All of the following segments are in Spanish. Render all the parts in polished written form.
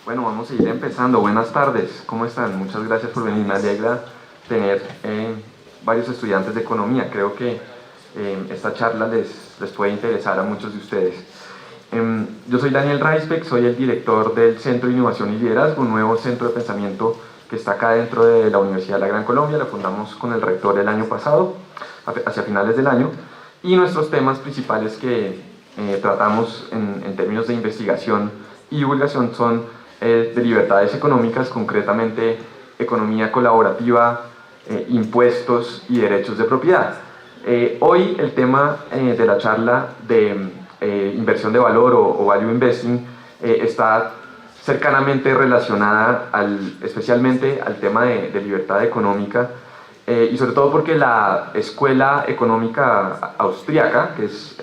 Bueno, vamos a ir empezando. Buenas tardes, ¿cómo están? Muchas gracias por venir. Me alegra tener varios estudiantes de economía. Creo que esta charla les puede interesar a muchos de ustedes. Yo soy Daniel Reisbeck, soy el director del Centro de Innovación y Liderazgo, un nuevo centro de pensamiento que está acá dentro de la Universidad de la Gran Colombia. La fundamos con el rector el año pasado, hacia finales del año, y nuestros temas principales que tratamos en términos de investigación y divulgación son de libertades económicas, concretamente economía colaborativa, impuestos y derechos de propiedad. Hoy el tema de la charla de inversión de valor o value investing está cercanamente relacionada especialmente al tema de libertad económica, y sobre todo porque la escuela económica austriaca, que es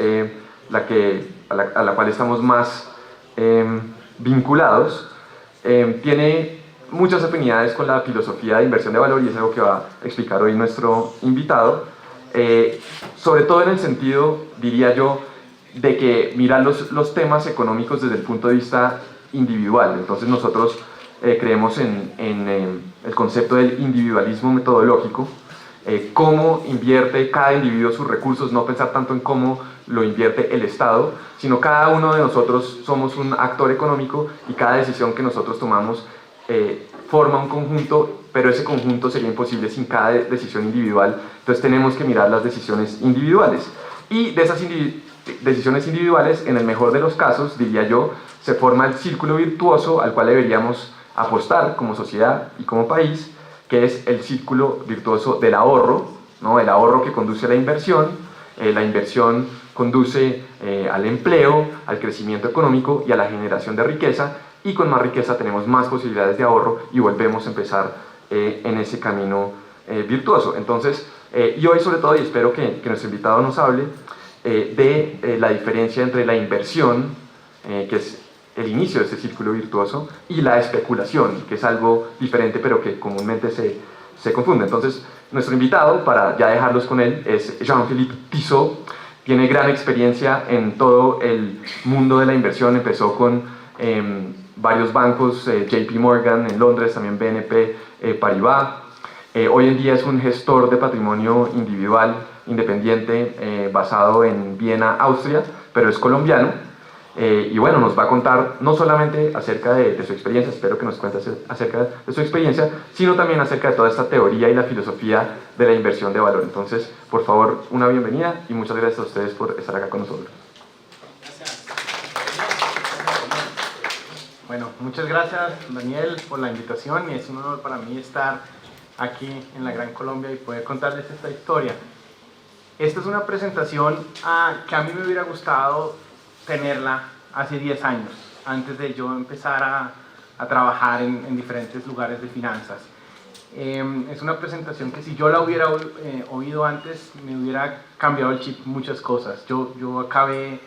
a la cual estamos más vinculados, tiene muchas afinidades con la filosofía de inversión de valor, y es algo que va a explicar hoy nuestro invitado, sobre todo en el sentido, diría yo, de que mira los temas económicos desde el punto de vista individual. Entonces nosotros creemos en el concepto del individualismo metodológico, cómo invierte cada individuo sus recursos, no pensar tanto en cómo lo invierte el Estado, sino cada uno de nosotros somos un actor económico y cada decisión que nosotros tomamos forma un conjunto, pero ese conjunto sería imposible sin cada decisión individual. Entonces tenemos que mirar las decisiones individuales, y de esas decisiones individuales, en el mejor de los casos, diría yo, se forma el círculo virtuoso al cual deberíamos apostar como sociedad y como país, que es el círculo virtuoso del ahorro, ¿no? El ahorro que conduce a la inversión conduce al empleo, al crecimiento económico y a la generación de riqueza, y con más riqueza tenemos más posibilidades de ahorro y volvemos a empezar en ese camino virtuoso. Entonces, y hoy sobre todo, y espero que nuestro invitado nos hable de la diferencia entre la inversión, que es el inicio de este círculo virtuoso, y la especulación, que es algo diferente pero que comúnmente se confunde. Entonces, nuestro invitado, para ya dejarlos con él, es Jean-Philippe Tissot. Tiene gran experiencia en todo el mundo de la inversión. Empezó con varios bancos, JP Morgan en Londres, también BNP Paribas. Hoy en día es un gestor de patrimonio individual independiente basado en Viena, Austria, pero es colombiano. Y bueno, nos va a contar no solamente acerca de su experiencia, espero que nos cuente acerca de su experiencia, sino también acerca de toda esta teoría y la filosofía de la inversión de valor. Entonces, por favor, una bienvenida y muchas gracias a ustedes por estar acá con nosotros. Bueno, muchas gracias, Daniel, por la invitación, y es un honor para mí estar aquí en la Gran Colombia y poder contarles esta historia. Esta es una presentación que a mí me hubiera gustado tenerla hace 10 años, antes de yo empezar a trabajar en diferentes lugares de finanzas. Es una presentación que si yo la hubiera oído antes, me hubiera cambiado el chip muchas cosas. Yo acabé,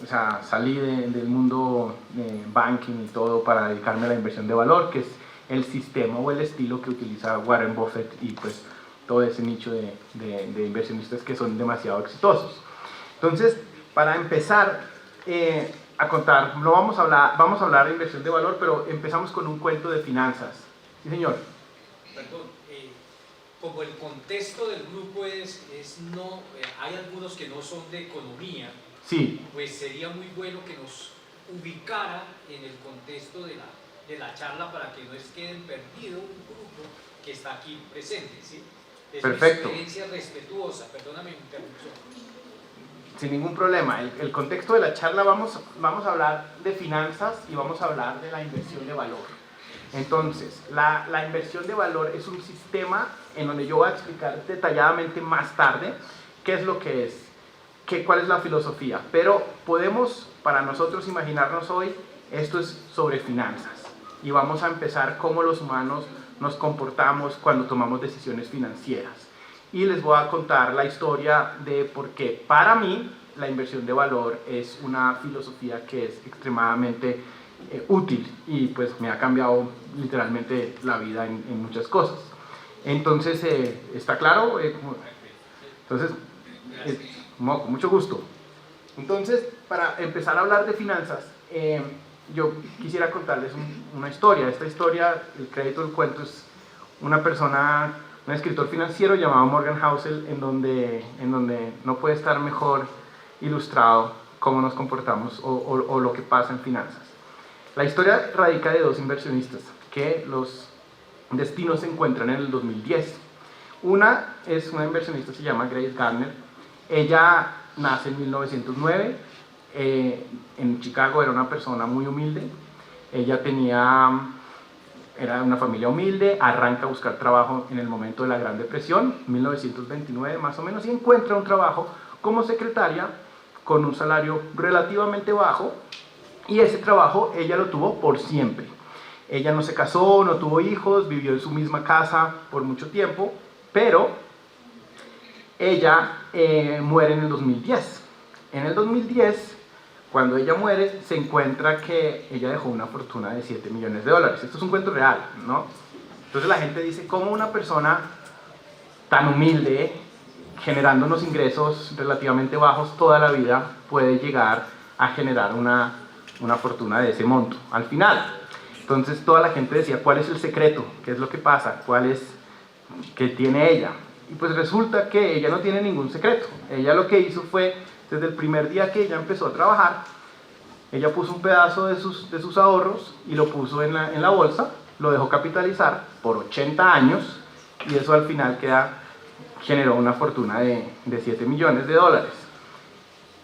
o sea, salí del mundo de banking y todo para dedicarme a la inversión de valor, que es el sistema o el estilo que utiliza Warren Buffett y pues todo ese nicho de inversionistas que son demasiado exitosos. Entonces, para empezar a contar, no vamos a hablar de inversión de valor, pero empezamos con un cuento de finanzas. Sí, señor. Perdón, como el contexto del grupo hay algunos que no son de economía, sí, pues sería muy bueno que nos ubicara en el contexto de la charla para que no queden perdido un grupo que está aquí presente, ¿sí? Es perfecto. una experiencia respetuosa, perdóname mi interrupción. Sin ningún problema. El contexto de la charla vamos a hablar de finanzas y vamos a hablar de la inversión de valor. Entonces, la inversión de valor es un sistema en donde yo voy a explicar detalladamente más tarde qué es lo que es, cuál es la filosofía. Pero podemos, para nosotros, imaginarnos hoy, esto es sobre finanzas. Y vamos a empezar cómo los humanos nos comportamos cuando tomamos decisiones financieras. Y les voy a contar la historia de por qué para mí la inversión de valor es una filosofía que es extremadamente útil y pues me ha cambiado literalmente la vida en muchas cosas. Entonces, ¿está claro? Entonces, con mucho gusto. Entonces, para empezar a hablar de finanzas, yo quisiera contarles una historia. Esta historia, el crédito del cuento, es una persona, un escritor financiero llamado Morgan Housel, en donde no puede estar mejor ilustrado cómo nos comportamos o lo que pasa en finanzas. La historia radica de dos inversionistas que los destinos se encuentran en el 2010. Una es una inversionista, se llama Grace Gardner. Ella nace en 1909, en Chicago. Era una persona muy humilde. Ella era una familia humilde, arranca a buscar trabajo en el momento de la Gran Depresión, 1929 más o menos, y encuentra un trabajo como secretaria con un salario relativamente bajo, y ese trabajo ella lo tuvo por siempre. Ella no se casó, no tuvo hijos, vivió en su misma casa por mucho tiempo, pero ella muere en el 2010. En el 2010, cuando ella muere, se encuentra que ella dejó una fortuna de $7 millones. Esto es un cuento real, ¿no? Entonces la gente dice, ¿cómo una persona tan humilde, generando unos ingresos relativamente bajos toda la vida, puede llegar a generar una fortuna de ese monto al final? Entonces toda la gente decía, ¿cuál es el secreto? ¿Qué es lo que pasa? ¿Qué tiene ella? Y pues resulta que ella no tiene ningún secreto. Ella lo que hizo fue, desde el primer día que ella empezó a trabajar, ella puso un pedazo de sus ahorros y lo puso en la bolsa, lo dejó capitalizar por 80 años, y eso al final generó una fortuna de $7 millones.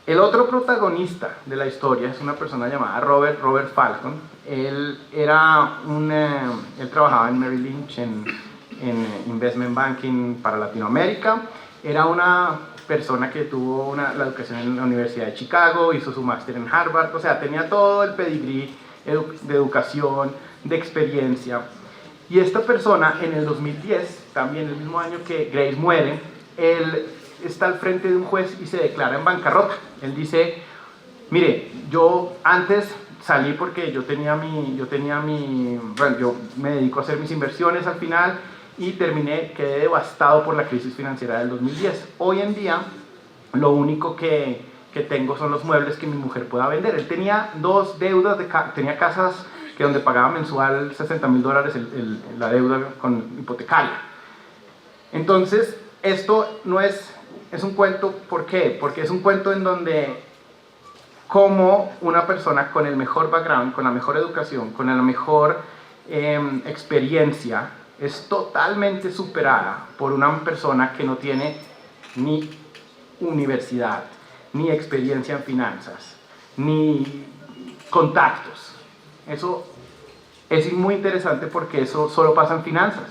El otro protagonista de la historia es una persona llamada Robert Falcon. Él trabajaba en Merrill Lynch en Investment Banking para Latinoamérica. Era una persona que tuvo la educación en la Universidad de Chicago, hizo su máster en Harvard, o sea, tenía todo el pedigrí de educación, de experiencia. Y esta persona, en el 2010, también el mismo año que Grace muere, él está al frente de un juez y se declara en bancarrota. Él dice, mire, yo antes salí porque yo me dedico a hacer mis inversiones al final, y quedé devastado por la crisis financiera del 2010. Hoy en día, lo único que tengo son los muebles que mi mujer pueda vender. Él tenía dos deudas, tenía casas donde pagaba mensual $60,000 la deuda con hipotecaria. Entonces, esto no es un cuento. ¿Por qué? Porque es un cuento en donde como una persona con el mejor background, con la mejor educación, con la mejor experiencia, es totalmente superada por una persona que no tiene ni universidad, ni experiencia en finanzas, ni contactos. Eso es muy interesante porque eso solo pasa en finanzas.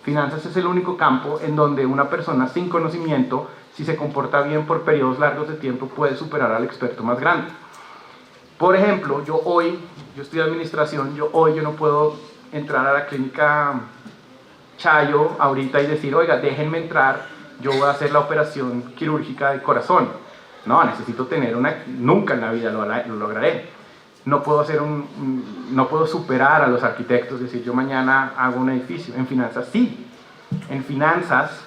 Finanzas es el único campo en donde una persona sin conocimiento, si se comporta bien por periodos largos de tiempo, puede superar al experto más grande. Por ejemplo, yo estudio administración, yo no puedo entrar a la clínica Chayo ahorita y decir, oiga, déjenme entrar, yo voy a hacer la operación quirúrgica de corazón. No, necesito tener nunca en la vida lo lograré. No puedo no puedo superar a los arquitectos, decir, yo mañana hago un edificio. En finanzas sí. En finanzas,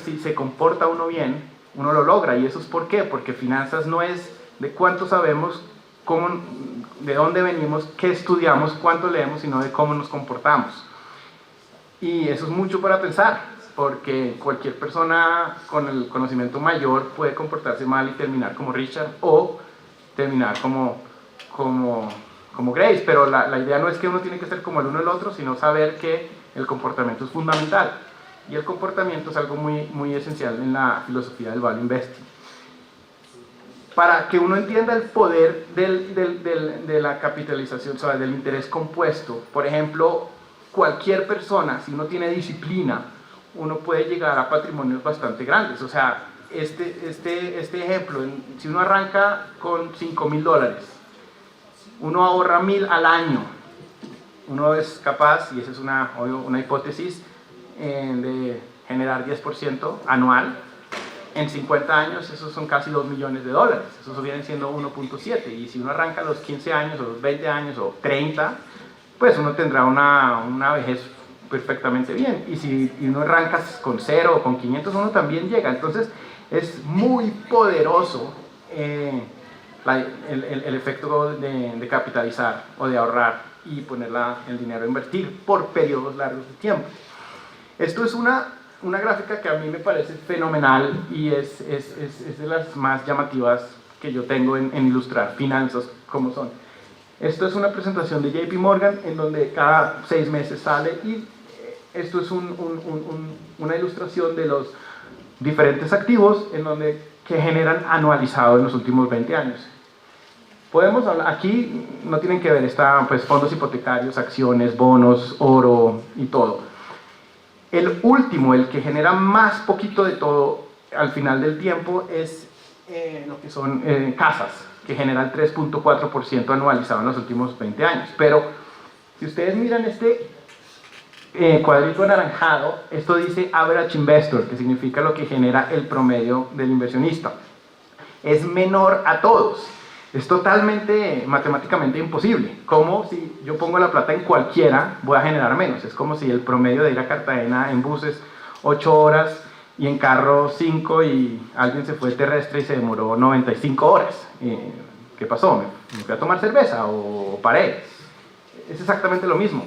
si se comporta uno bien, uno lo logra. ¿Y eso es por qué? Porque finanzas no es de cuánto sabemos, de dónde venimos, qué estudiamos, cuánto leemos, sino de cómo nos comportamos. Y eso es mucho para pensar, porque cualquier persona con el conocimiento mayor puede comportarse mal y terminar como Richard, o terminar como Grace. Pero la idea no es que uno tiene que ser como el uno o el otro, sino saber que el comportamiento es fundamental. Y el comportamiento es algo muy, muy esencial en la filosofía del value investing. Para que uno entienda el poder de la capitalización, o sea, del interés compuesto, por ejemplo, cualquier persona, si uno tiene disciplina, uno puede llegar a patrimonios bastante grandes. O sea, este ejemplo, si uno arranca con $5,000, uno ahorra $1,000 al año, uno es capaz, y esa es una hipótesis, de generar 10% anual. En 50 años, esos son casi $2 millones. Eso viene siendo 1.7. Y si uno arranca a los 15 años, o los 20 años, o 30, pues uno tendrá una vejez perfectamente bien. Y si uno arranca con 0 o con 500, uno también llega. Entonces, es muy poderoso el efecto de capitalizar o de ahorrar y poner el dinero a invertir por periodos largos de tiempo. Esto es una gráfica que a mí me parece fenomenal y es de las más llamativas que yo tengo en ilustrar finanzas como son. Esto es una presentación de JP Morgan en donde cada 6 meses sale y esto es una ilustración de los diferentes activos que generan anualizado en los últimos 20 años. Podemos hablar, aquí no tienen que ver, están pues fondos hipotecarios, acciones, bonos, oro y todo. El último, el que genera más poquito de todo al final del tiempo es lo que son casas, que generan 3.4% anualizado en los últimos 20 años. Pero si ustedes miran este cuadrito anaranjado, esto dice average investor, que significa lo que genera el promedio del inversionista. Es menor a todos. Es totalmente matemáticamente imposible. Como si yo pongo la plata en cualquiera, voy a generar menos. Es como si el promedio de ir a Cartagena en buses 8 horas y en carro 5 y alguien se fue terrestre y se demoró 95 horas. ¿Qué pasó? ¿Me fui a tomar cerveza o paré? Es exactamente lo mismo.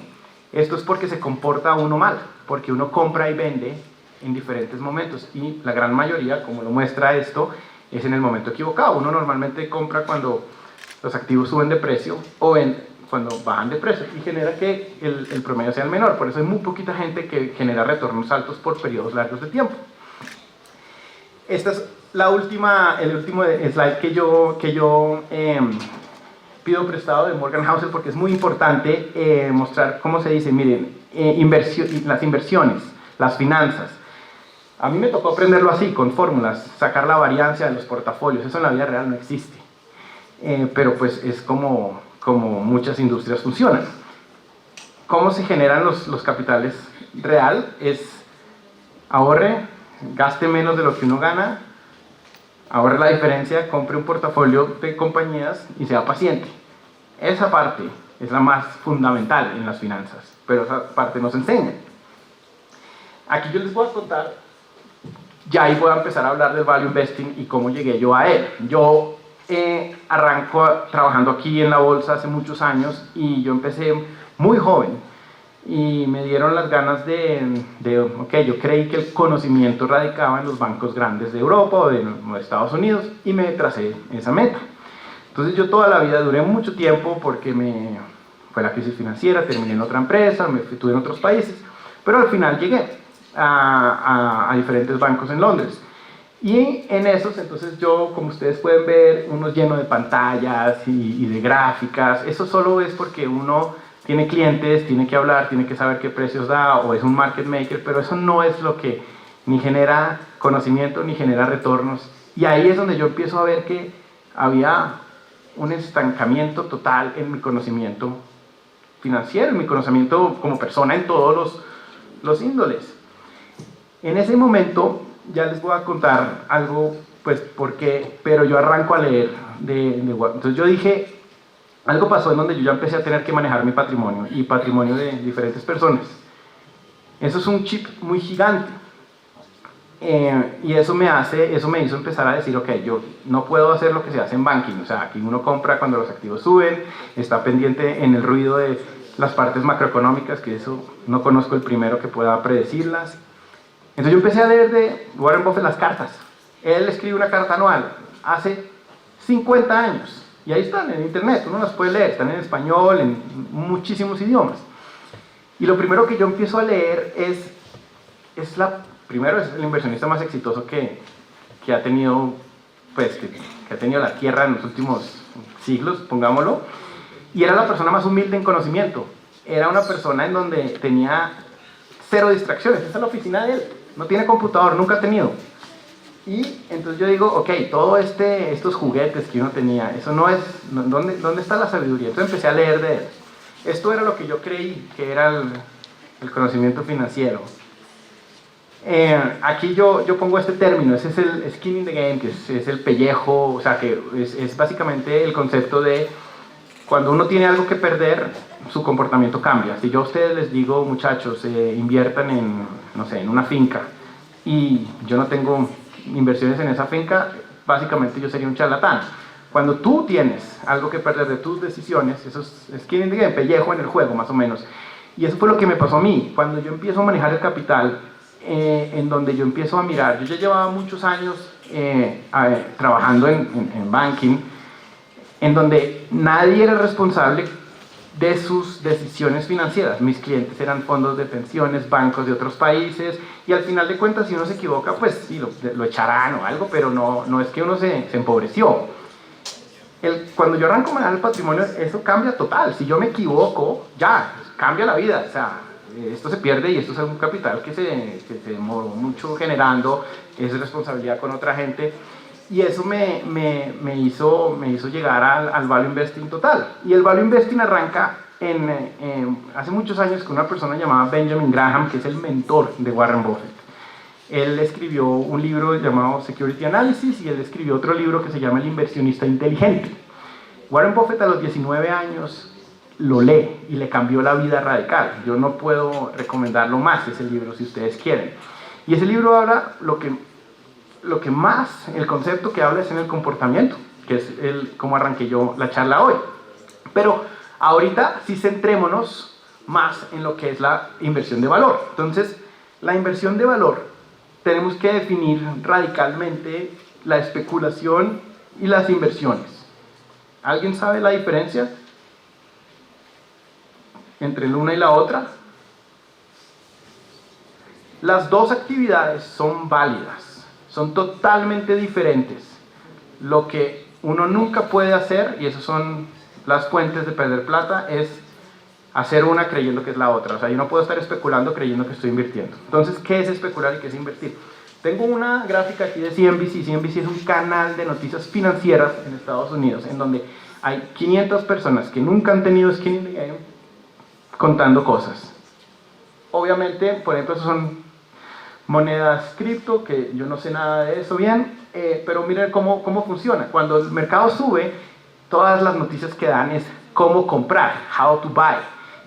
Esto es porque se comporta uno mal, porque uno compra y vende en diferentes momentos y la gran mayoría, como lo muestra esto, es en el momento equivocado. Uno normalmente compra cuando los activos suben de precio o cuando bajan de precio y genera que el promedio sea el menor. Por eso hay muy poquita gente que genera retornos altos por periodos largos de tiempo. Esta es el último slide que yo pido prestado de Morgan Housel porque es muy importante mostrar cómo se dice, miren, las inversiones, las finanzas. A mí me tocó aprenderlo así, con fórmulas, sacar la variancia de los portafolios. Eso en la vida real no existe. Pero pues es como muchas industrias funcionan. ¿Cómo se generan los capitales real? Es ahorre, gaste menos de lo que uno gana, ahorre la diferencia, compre un portafolio de compañías y sea paciente. Esa parte es la más fundamental en las finanzas, pero esa parte no se enseña. Aquí yo les voy a contar. Ya ahí voy a empezar a hablar del value investing y cómo llegué yo a él. Yo arranco trabajando aquí en la bolsa hace muchos años y yo empecé muy joven y me dieron las ganas ok, yo creí que el conocimiento radicaba en los bancos grandes de Europa o de Estados Unidos y me tracé esa meta. Entonces yo toda la vida duré mucho tiempo porque fue la crisis financiera, terminé en otra empresa, estuve en otros países, pero al final llegué a diferentes bancos en Londres. Y en esos, entonces yo, como ustedes pueden ver, uno lleno de pantallas y de gráficas. Eso solo es porque uno tiene clientes, tiene que hablar, tiene que saber qué precios da o es un market maker, pero eso no es lo que ni genera conocimiento ni genera retornos. Y ahí es donde yo empiezo a ver que había un estancamiento total en mi conocimiento financiero, en mi conocimiento como persona en todos los índoles. En ese momento, ya les voy a contar algo, pues, porque, pero yo arranco a leer entonces yo dije, algo pasó en donde yo ya empecé a tener que manejar mi patrimonio y patrimonio de diferentes personas. Eso es un chip muy gigante. Y eso me hizo empezar a decir, ok, yo no puedo hacer lo que se hace en banking, o sea, aquí uno compra cuando los activos suben, está pendiente en el ruido de las partes macroeconómicas, que eso no conozco el primero que pueda predecirlas. Entonces yo empecé a leer de Warren Buffett las cartas. Él escribe una carta anual hace 50 años y ahí están en internet, uno las puede leer, están en español, en muchísimos idiomas. Y lo primero que yo empiezo a leer primero es el inversionista más exitoso que ha tenido, pues, que ha tenido la Tierra en los últimos siglos, pongámoslo, y era la persona más humilde en conocimiento. Era una persona en donde tenía cero distracciones. Esa es la oficina de él. No tiene computador, nunca ha tenido. Y entonces yo digo, ok, todo estos juguetes que uno tenía, eso no es, ¿dónde está la sabiduría? Entonces empecé a leer de él. Esto era lo que yo creí que era el conocimiento financiero. Aquí yo pongo este término, ese es el skin in the game, que es el pellejo, o sea, que es básicamente el concepto de cuando uno tiene algo que perder, su comportamiento cambia. Si yo a ustedes les digo, muchachos, inviertan en una finca y yo no tengo inversiones en esa finca, básicamente yo sería un charlatán. Cuando tú tienes algo que perder de tus decisiones, eso es skin in the game, pellejo en el juego más o menos. Y eso fue lo que me pasó a mí. Cuando yo empiezo a manejar el capital, en donde yo empiezo a mirar, yo ya llevaba muchos años trabajando en banking, en donde nadie era responsable de sus decisiones financieras. Mis clientes eran fondos de pensiones, bancos de otros países, y al final de cuentas, si uno se equivoca, pues sí, lo echarán o algo, pero no es que uno se empobreció. Cuando yo arranco a manejar el patrimonio, eso cambia total. Si yo me equivoco, ya, cambia la vida. O sea, esto se pierde y esto es un capital que se demoró mucho generando, es responsabilidad con otra gente. Y eso me hizo llegar al value investing total. Y el value investing arranca hace muchos años con una persona llamada Benjamin Graham, que es el mentor de Warren Buffett. Él escribió un libro llamado Security Analysis y él escribió otro libro que se llama El inversionista inteligente. Warren Buffett a los 19 años lo lee y le cambió la vida radical. Yo no puedo recomendarlo más, ese libro, si ustedes quieren. Y ese libro habla lo que más, el concepto que habla es en el comportamiento, que es como arranqué yo la charla hoy. Pero ahorita sí centrémonos más en lo que es la inversión de valor. Entonces, la inversión de valor, tenemos que definir radicalmente la especulación y las inversiones. ¿Alguien sabe la diferencia entre la una y la otra? Las dos actividades son válidas, son totalmente diferentes. Lo que uno nunca puede hacer, y esas son las fuentes de perder plata, es hacer una creyendo que es la otra. O sea, yo no puedo estar especulando creyendo que estoy invirtiendo. Entonces, ¿qué es especular y qué es invertir? Tengo una gráfica aquí de CNBC. CNBC es un canal de noticias financieras en Estados Unidos, en donde hay 500 personas que nunca han tenido skin in the game contando cosas. Obviamente, por ejemplo, esas son monedas cripto, que yo no sé nada de eso bien, pero miren cómo funciona. Cuando el mercado sube, todas las noticias que dan es cómo comprar, how to buy.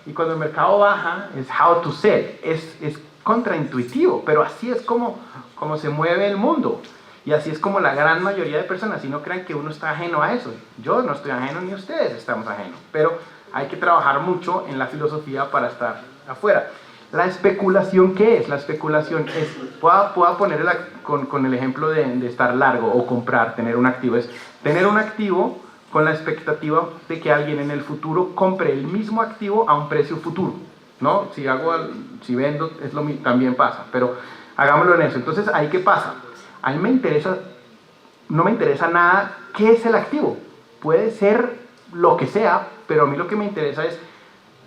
Y cuando el mercado baja, es how to sell. Es contraintuitivo, pero así es como se mueve el mundo. Y así es como la gran mayoría de personas, y no crean que uno está ajeno a eso. Yo no estoy ajeno, ni ustedes estamos ajenos. Pero hay que trabajar mucho en la filosofía para estar afuera. La especulación, ¿qué es? La especulación es, puedo ponerla con el ejemplo de estar largo o comprar, tener un activo. Es tener un activo con la expectativa de que alguien en el futuro compre el mismo activo a un precio futuro, ¿no? Si vendo, también pasa, pero hagámoslo en eso. Entonces, ¿ahí qué pasa? A mí no me interesa nada qué es el activo. Puede ser lo que sea, pero a mí lo que me interesa es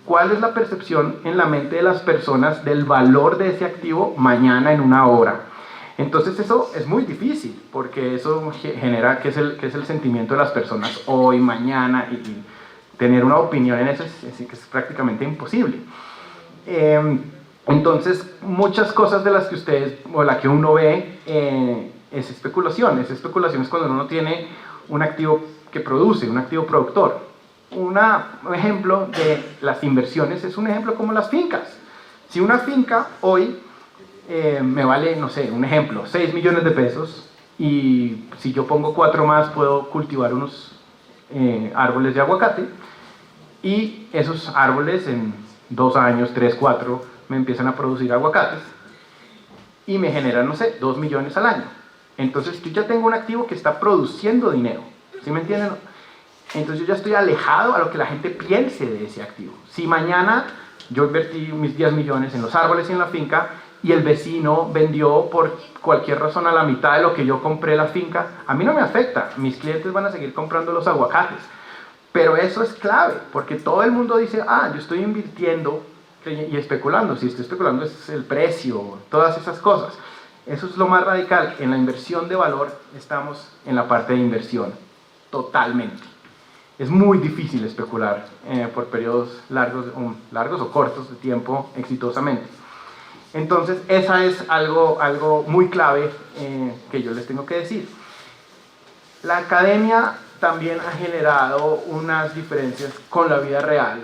cuál es la percepción en la mente de las personas del valor de ese activo mañana en una hora. Entonces eso es muy difícil, porque eso genera que es el sentimiento de las personas hoy, mañana, y tener una opinión en eso es prácticamente imposible. Entonces, muchas cosas de las que ustedes, o la que uno ve, es especulación. Es cuando uno tiene un activo que produce, un activo productor. Un ejemplo de las inversiones es un ejemplo como las fincas. Si una finca hoy me vale, no sé, un ejemplo, 6 millones de pesos, y si yo pongo 4 más puedo cultivar unos árboles de aguacate, y esos árboles en 2 años, 3, 4 me empiezan a producir aguacates y me generan, no sé, 2 millones al año. Entonces yo ya tengo un activo que está produciendo dinero, ¿sí me entienden? Entonces yo ya estoy alejado a lo que la gente piense de ese activo. Si mañana yo invertí mis 10 millones en los árboles y en la finca, y el vecino vendió por cualquier razón a la mitad de lo que yo compré la finca, a mí no me afecta, mis clientes van a seguir comprando los aguacates. Pero eso es clave, porque todo el mundo dice, yo estoy invirtiendo y especulando. Si estoy especulando es el precio, todas esas cosas. Eso es lo más radical. En la inversión de valor estamos en la parte de inversión, totalmente. Es muy difícil especular por periodos largos o cortos de tiempo exitosamente. Entonces, esa es algo muy clave que yo les tengo que decir. La academia también ha generado unas diferencias con la vida real,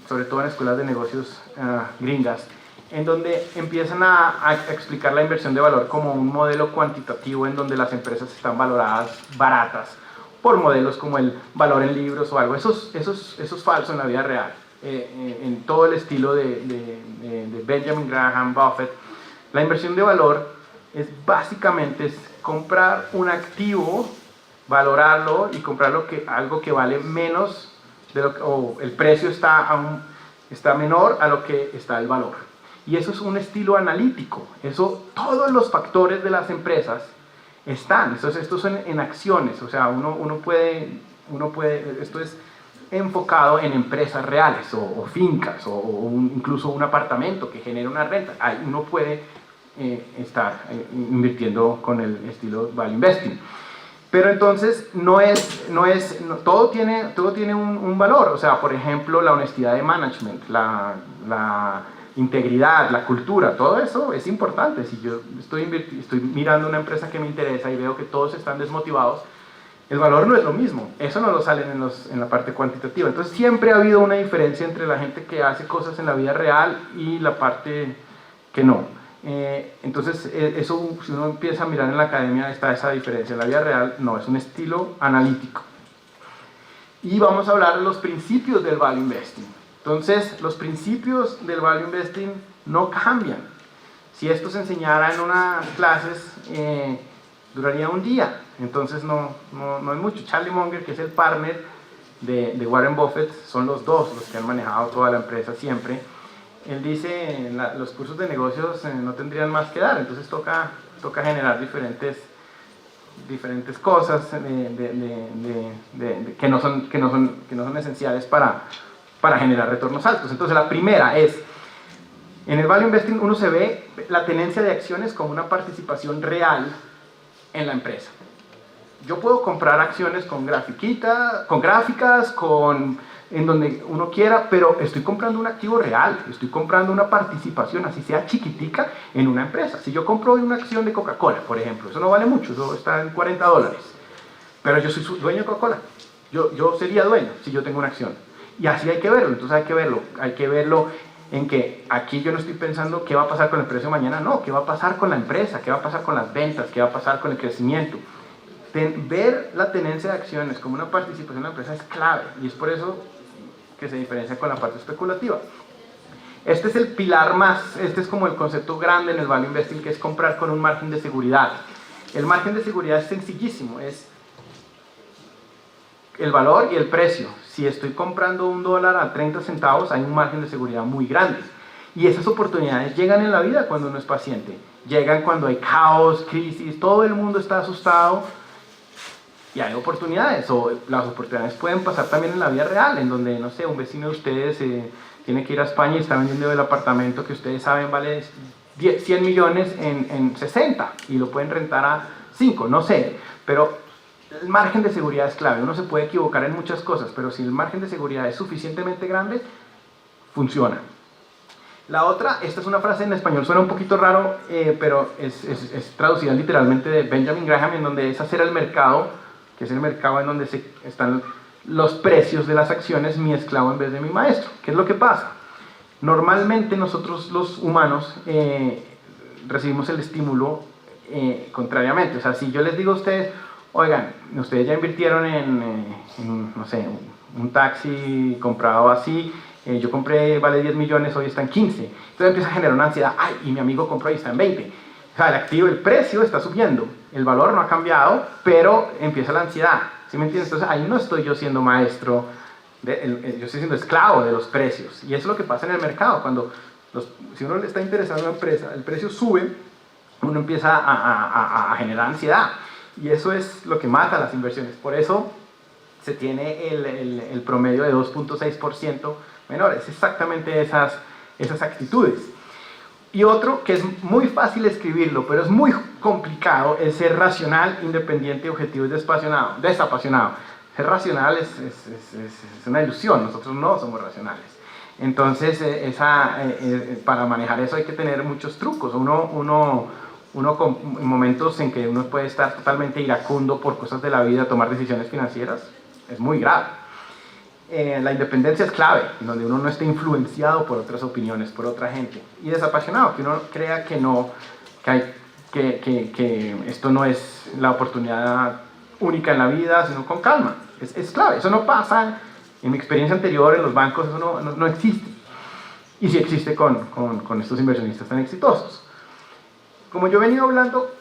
sobre todo en escuelas de negocios gringas, en donde empiezan a explicar la inversión de valor como un modelo cuantitativo en donde las empresas están valoradas baratas por modelos como el valor en libros o algo. Eso es falso en la vida real. En todo el estilo de Benjamin Graham, Buffett, la inversión de valor es básicamente comprar un activo, valorarlo y comprarlo algo que vale menos de o el precio está menor a lo que está el valor. Y eso es un estilo analítico. Todos los factores de las empresas están. Estos son en acciones. O sea, uno puede, esto es enfocado en empresas reales o fincas o incluso un apartamento que genera una renta. Ahí uno puede estar invirtiendo con el estilo value investing. Pero entonces todo tiene un valor. O sea, por ejemplo, la honestidad de management, la integridad, la cultura, todo eso es importante. Si yo estoy mirando una empresa que me interesa y veo que todos están desmotivados, el valor no es lo mismo. Eso no lo salen en la parte cuantitativa. Entonces siempre ha habido una diferencia entre la gente que hace cosas en la vida real y la parte que no. Entonces eso, si uno empieza a mirar en la academia, está esa diferencia. En la vida real no, es un estilo analítico. Y vamos a hablar de los principios del value investing. Entonces, los principios del value investing no cambian. Si esto se enseñara en unas clases, duraría un día. Entonces, no es mucho. Charlie Munger, que es el partner de Warren Buffett, son los dos los que han manejado toda la empresa siempre. Él dice, los cursos de negocios no tendrían más que dar. Entonces, toca generar diferentes cosas que no son esenciales para generar retornos altos. Entonces la primera es, en el value investing uno se ve la tenencia de acciones como una participación real en la empresa. Yo puedo comprar acciones con gráficas, en donde uno quiera, pero estoy comprando un activo real, estoy comprando una participación, así sea chiquitica, en una empresa. Si yo compro una acción de Coca-Cola, por ejemplo, eso no vale mucho, eso está en $40, pero yo soy dueño de Coca-Cola. Yo sería dueño si yo tengo una acción. Y así hay que verlo. Entonces hay que verlo en que aquí yo no estoy pensando qué va a pasar con el precio mañana, no, qué va a pasar con la empresa, qué va a pasar con las ventas, qué va a pasar con el crecimiento. Ver la tenencia de acciones como una participación en la empresa es clave, y es por eso que se diferencia con la parte especulativa. Este es el pilar este es como el concepto grande en el value investing, que es comprar con un margen de seguridad. El margen de seguridad es sencillísimo, es el valor y el precio. Si estoy comprando $1 a 30 centavos, hay un margen de seguridad muy grande. Y esas oportunidades llegan en la vida cuando uno es paciente. Llegan cuando hay caos, crisis, todo el mundo está asustado y hay oportunidades. O las oportunidades pueden pasar también en la vida real, en donde, no sé, un vecino de ustedes tiene que ir a España y está vendiendo el apartamento que ustedes saben vale 100 millones en 60 y lo pueden rentar a 5, no sé. Pero el margen de seguridad es clave. Uno se puede equivocar en muchas cosas, pero si el margen de seguridad es suficientemente grande, funciona. La otra, esta es una frase en español, suena un poquito raro, pero es traducida literalmente de Benjamin Graham, en donde es hacer el mercado, que es el mercado en donde están los precios de las acciones, mi esclavo en vez de mi maestro. ¿Qué es lo que pasa? Normalmente nosotros los humanos recibimos el estímulo contrariamente. O sea, si yo les digo a ustedes, oigan, ustedes ya invirtieron en no sé, un taxi comprado así, yo compré, vale 10 millones, hoy está en 15. Entonces empieza a generar una ansiedad, ay, y mi amigo compró y está en 20. O sea, el activo, el precio está subiendo, el valor no ha cambiado, pero empieza la ansiedad. ¿Sí me entiendes? Entonces ahí no estoy yo siendo maestro, yo estoy siendo esclavo de los precios. Y eso es lo que pasa en el mercado. Si uno le está interesado en una empresa, el precio sube, uno empieza a generar ansiedad. Y eso es lo que mata las inversiones. Por eso se tiene el promedio de 2.6% menor. Es exactamente esas actitudes. Y otro que es muy fácil escribirlo, pero es muy complicado, es ser racional, independiente, objetivo y desapasionado. Ser racional es una ilusión, nosotros no somos racionales. Entonces, para manejar eso hay que tener muchos trucos. Uno con momentos en que uno puede estar totalmente iracundo por cosas de la vida, tomar decisiones financieras, es muy grave. La independencia es clave, en donde uno no esté influenciado por otras opiniones, por otra gente. Y desapasionado, que uno crea que esto no es la oportunidad única en la vida, sino con calma. Es clave, eso no pasa, en mi experiencia anterior en los bancos eso no existe. Y sí existe con estos inversionistas tan exitosos. Como yo he venido hablando,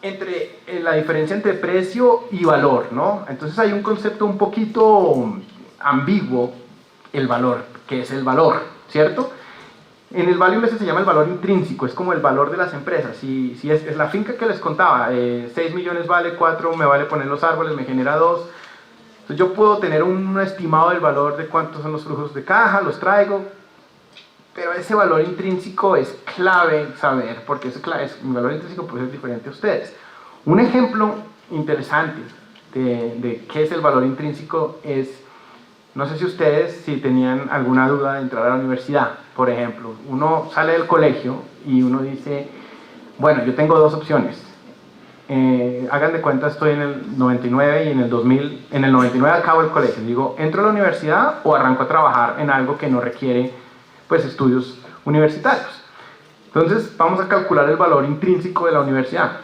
entre la diferencia entre precio y valor, ¿no? Entonces hay un concepto un poquito ambiguo, el valor, que es el valor, ¿cierto? En el value investing se llama el valor intrínseco, es como el valor de las empresas. Si es la finca que les contaba, 6 millones vale, 4 me vale poner los árboles, me genera 2. Entonces yo puedo tener un estimado del valor de cuántos son los flujos de caja, los traigo, pero ese valor intrínseco es clave saber, porque mi valor intrínseco puede ser diferente a ustedes. Un ejemplo interesante de qué es el valor intrínseco es, no sé si ustedes si tenían alguna duda de entrar a la universidad, por ejemplo, uno sale del colegio y uno dice, bueno, yo tengo dos opciones, hagan de cuenta estoy en el 99 y en el 2000, en el 99 acabo el colegio, digo, ¿entro a la universidad o arranco a trabajar en algo que no requiere pues estudios universitarios? Entonces vamos a calcular el valor intrínseco de la universidad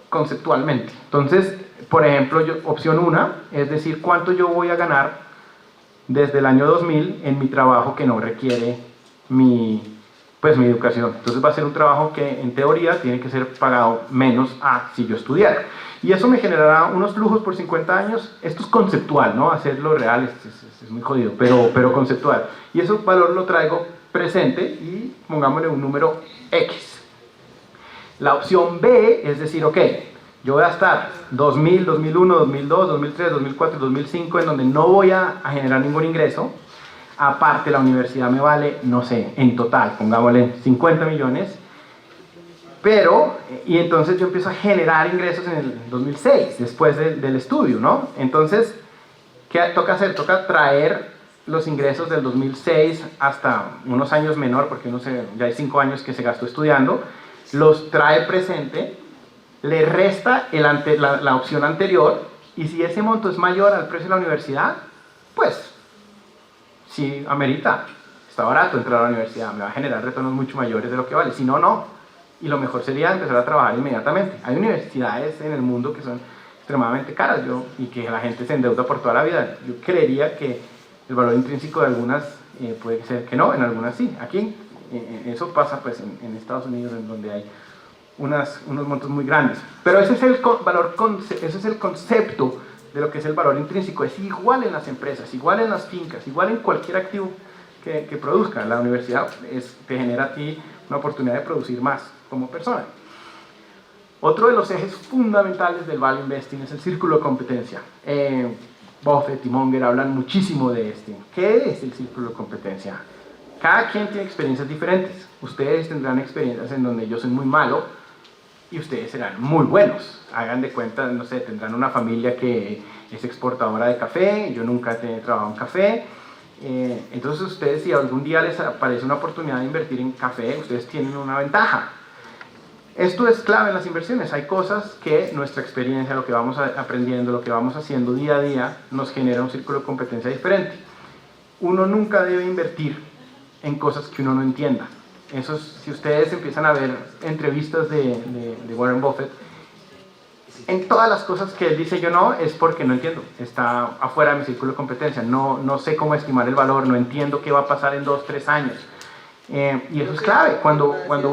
conceptualmente. Entonces, por ejemplo, opción 1 es decir cuánto yo voy a ganar desde el año 2000 en mi trabajo que no requiere mi educación. Entonces va a ser un trabajo que en teoría tiene que ser pagado menos a si yo estudiara. Y eso me generará unos flujos por 50 años. Esto es conceptual, ¿no? Hacerlo real es muy jodido, pero conceptual. Y ese valor lo traigo presente y pongámosle un número X. La opción B es decir, ok, yo voy a estar 2000, 2001, 2002, 2003, 2004, 2005 en donde no voy a generar ningún ingreso. Aparte la universidad me vale, no sé, en total, pongámosle 50 millones. Pero, y entonces yo empiezo a generar ingresos en el 2006, después del estudio, ¿no? Entonces, ¿qué toca hacer? Toca traer los ingresos del 2006 hasta unos años menor, porque ya hay 5 años que se gastó estudiando, los trae presente, le resta la opción anterior, y si ese monto es mayor al precio de la universidad, pues sí amerita, está barato entrar a la universidad, me va a generar retornos mucho mayores de lo que vale, si no, no. Y lo mejor sería empezar a trabajar inmediatamente. Hay universidades en el mundo que son extremadamente caras y que la gente se endeuda por toda la vida. Yo creería que el valor intrínseco de algunas puede ser que no, en algunas sí. Aquí eso pasa pues en Estados Unidos, en donde hay unos montos muy grandes. Pero ese es el concepto de lo que es el valor intrínseco. Es igual en las empresas, igual en las fincas, igual en cualquier activo que produzca. La universidad te genera a ti una oportunidad de producir más como persona. Otro de los ejes fundamentales del value investing es el círculo de competencia. Buffett y Munger hablan muchísimo de este. ¿Qué es el círculo de competencia? Cada quien tiene experiencias diferentes. Ustedes tendrán experiencias en donde yo soy muy malo y ustedes serán muy buenos. Hagan de cuenta, no sé, tendrán una familia que es exportadora de café, yo nunca he trabajado en café. Entonces ustedes, si algún día les aparece una oportunidad de invertir en café, ustedes tienen una ventaja. Esto es clave en las inversiones. Hay cosas que nuestra experiencia, lo que vamos aprendiendo, lo que vamos haciendo día a día, nos genera un círculo de competencia diferente. Uno nunca debe invertir en cosas que uno no entienda. Eso es, si ustedes empiezan a ver entrevistas de Warren Buffett, en todas las cosas que él dice yo no, es porque no entiendo, está afuera de mi círculo de competencia, no sé cómo estimar el valor, no entiendo qué va a pasar en 2, 3 años. Y eso es clave, cuando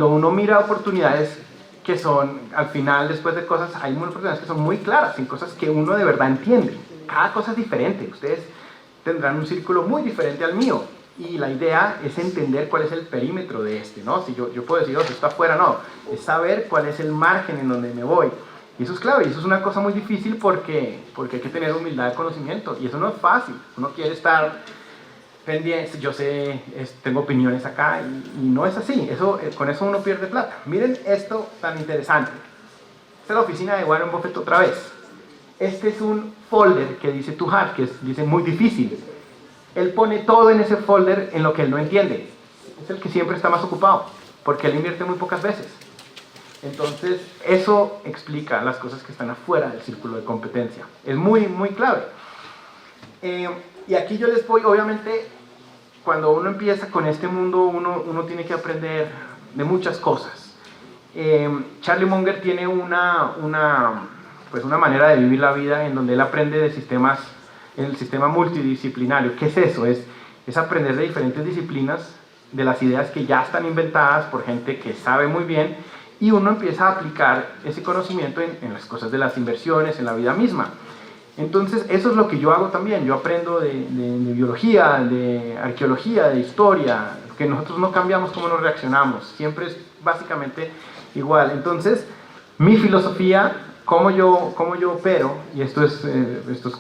uno mira oportunidades que son, al final, después de cosas, hay oportunidades que son muy claras, en cosas que uno de verdad entiende. Cada cosa es diferente, ustedes tendrán un círculo muy diferente al mío. Y la idea es entender cuál es el perímetro de este, ¿no? Si yo puedo decir, esto está afuera, no. Es saber cuál es el margen en donde me voy. Y eso es clave, y eso es una cosa muy difícil porque hay que tener humildad de conocimiento. Y eso no es fácil. Uno quiere estar pendiente, yo sé, tengo opiniones acá, y no es así. Con eso uno pierde plata. Miren esto tan interesante. Esta es la oficina de Warren Buffett otra vez. Este es un folder que dice too hard, que dice muy difícil. Él pone todo en ese folder en lo que él no entiende. Es el que siempre está más ocupado, porque él invierte muy pocas veces. Entonces, eso explica las cosas que están afuera del círculo de competencia. Es muy, muy clave. Y aquí yo les voy, obviamente, cuando uno empieza con este mundo, uno tiene que aprender de muchas cosas. Charlie Munger tiene pues una manera de vivir la vida en donde él aprende de sistemas, en el sistema multidisciplinario. ¿Qué es eso? Es aprender de diferentes disciplinas, de las ideas que ya están inventadas por gente que sabe muy bien, y uno empieza a aplicar ese conocimiento en las cosas de las inversiones, en la vida misma. Entonces, eso es lo que yo hago también. Yo aprendo de biología, de arqueología, de historia, que nosotros no cambiamos cómo nos reaccionamos, siempre es básicamente igual. Entonces, mi filosofía, cómo yo opero, y esto es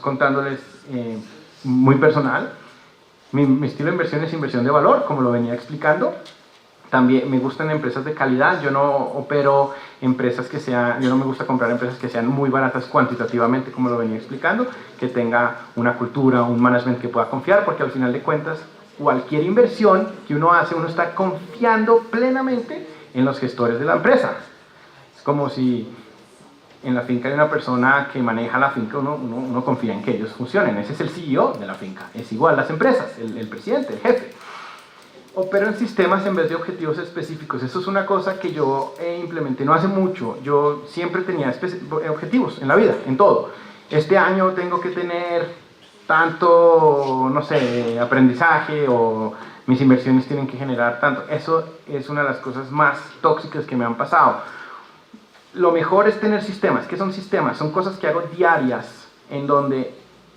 contándoles muy personal, mi estilo de inversión es inversión de valor, como lo venía explicando. También me gustan empresas de calidad. Yo no opero empresas yo no me gusta comprar empresas que sean muy baratas cuantitativamente, como lo venía explicando, que tenga una cultura, un management que pueda confiar, porque al final de cuentas, cualquier inversión que uno hace, uno está confiando plenamente en los gestores de la empresa. Es como si en la finca hay una persona que maneja la finca, uno confía en que ellos funcionen. Ese es el CEO de la finca. Es igual las empresas, el presidente, el jefe. Opero en sistemas en vez de objetivos específicos. Eso es una cosa que yo implementé no hace mucho. Yo siempre tenía objetivos en la vida, en todo. Este año tengo que tener tanto, no sé, aprendizaje, o mis inversiones tienen que generar tanto. Eso es una de las cosas más tóxicas que me han pasado. Lo mejor es tener sistemas. ¿Qué son sistemas? Son cosas que hago diarias en donde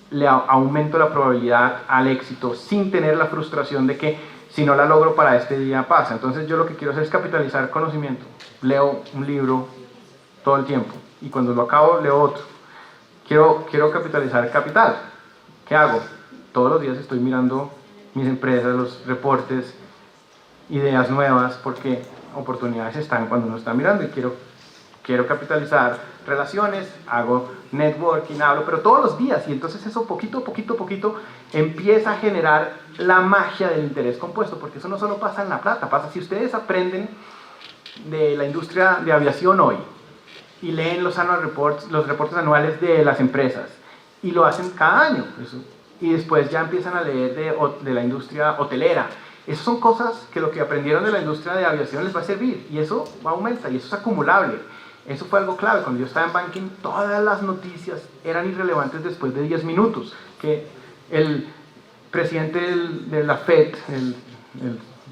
le aumento la probabilidad al éxito sin tener la frustración de que si no la logro para este día pasa. Entonces yo lo que quiero hacer es capitalizar conocimiento. Leo un libro todo el tiempo y cuando lo acabo leo otro. Quiero capitalizar capital. ¿Qué hago? Todos los días estoy mirando mis empresas, los reportes, ideas nuevas, porque oportunidades están cuando uno está mirando, y quiero capitalizar relaciones, hago networking, hablo, pero todos los días, y entonces eso poquito a poquito empieza a generar la magia del interés compuesto, porque eso no solo pasa en la plata, pasa si ustedes aprenden de la industria de aviación hoy y leen los reportes anuales de las empresas y lo hacen cada año, y después ya empiezan a leer de la industria hotelera. Esas son cosas que lo que aprendieron de la industria de aviación les va a servir, y eso va a aumentar, y eso es acumulable. Eso fue algo clave. Cuando yo estaba en banking, todas las noticias eran irrelevantes después de 10 minutos. Que el presidente de la Fed, el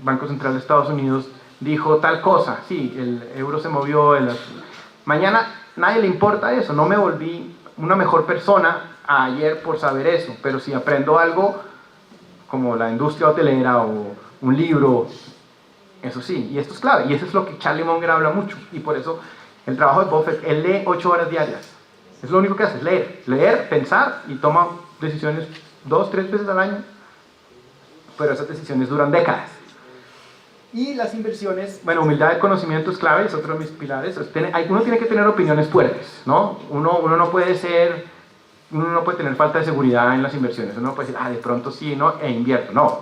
Banco Central de Estados Unidos, dijo tal cosa. Sí, el euro se movió. Mañana nadie le importa eso. No me volví una mejor persona ayer por saber eso. Pero si aprendo algo como la industria hotelera o un libro, eso sí. Y esto es clave. Y eso es lo que Charlie Munger habla mucho. Y por eso el trabajo de Buffett, él lee 8 horas diarias. Es lo único que hace, es leer, pensar, y toma decisiones 2, 3 veces al año. Pero esas decisiones duran décadas. Y las inversiones, bueno, humildad de conocimiento es clave, es otro de mis pilares. Uno tiene que tener opiniones fuertes, ¿no? Uno no puede tener falta de seguridad en las inversiones. Uno no puede decir, de pronto sí, no, invierto. No,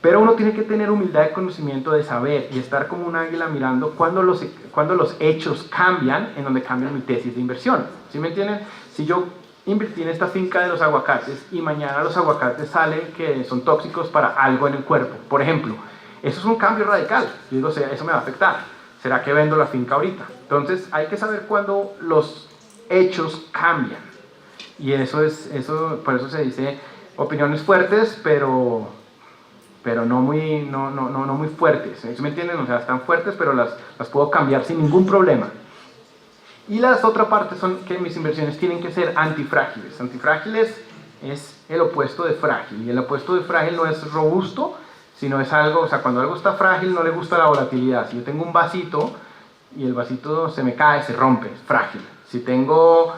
pero uno tiene que tener humildad de conocimiento, de saber, y estar como un águila mirando cuando los hechos cambian, en donde cambian mi tesis de inversión. ¿Sí me entienden? Si yo invertí en esta finca de los aguacates y mañana los aguacates salen que son tóxicos para algo en el cuerpo, por ejemplo, eso es un cambio radical. Yo digo, eso me va a afectar. ¿Será que vendo la finca ahorita? Entonces hay que saber cuándo los hechos cambian. Y por eso se dice opiniones fuertes, pero no muy fuertes. ¿Sí me entienden? O sea, están fuertes, pero las puedo cambiar sin ningún problema. Y las otra parte son que mis inversiones tienen que ser antifrágiles. Antifrágiles es el opuesto de frágil. Y el opuesto de frágil no es robusto, sino es algo, o sea, cuando algo está frágil no le gusta la volatilidad. Si yo tengo un vasito y el vasito se me cae, se rompe, es frágil. Si tengo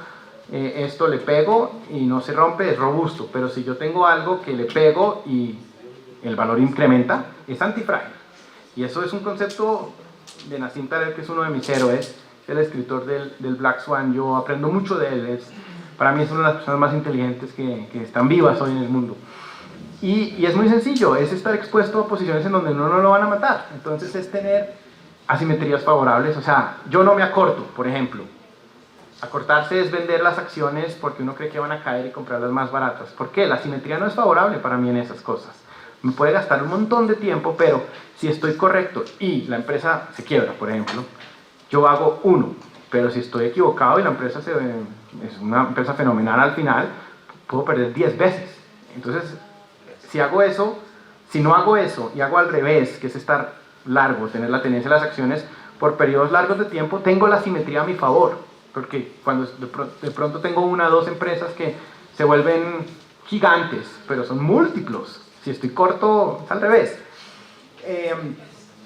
esto, le pego y no se rompe, es robusto. Pero si yo tengo algo que le pego y el valor incrementa, es antifrágil. Y eso es un concepto de Nassim Taleb, que es uno de mis héroes, el escritor del Black Swan. Yo aprendo mucho de él. Para mí es una de las personas más inteligentes que están vivas hoy en el mundo. Y es muy sencillo, es estar expuesto a posiciones en donde uno no lo van a matar. Entonces es tener asimetrías favorables. O sea, yo no me acorto, por ejemplo. Acortarse es vender las acciones porque uno cree que van a caer y comprarlas más baratas. ¿Por qué? La asimetría no es favorable para mí en esas cosas. Me puede gastar un montón de tiempo, pero si estoy correcto y la empresa se quiebra, por ejemplo, yo hago 1, pero si estoy equivocado y la empresa es una empresa fenomenal al final, puedo perder 10 veces. Entonces, si hago eso, si no hago eso y hago al revés, que es estar largo, tener la tendencia de las acciones por periodos largos de tiempo, tengo la simetría a mi favor, porque cuando de pronto tengo 1 o 2 empresas que se vuelven gigantes, pero son múltiplos, si estoy corto, es al revés.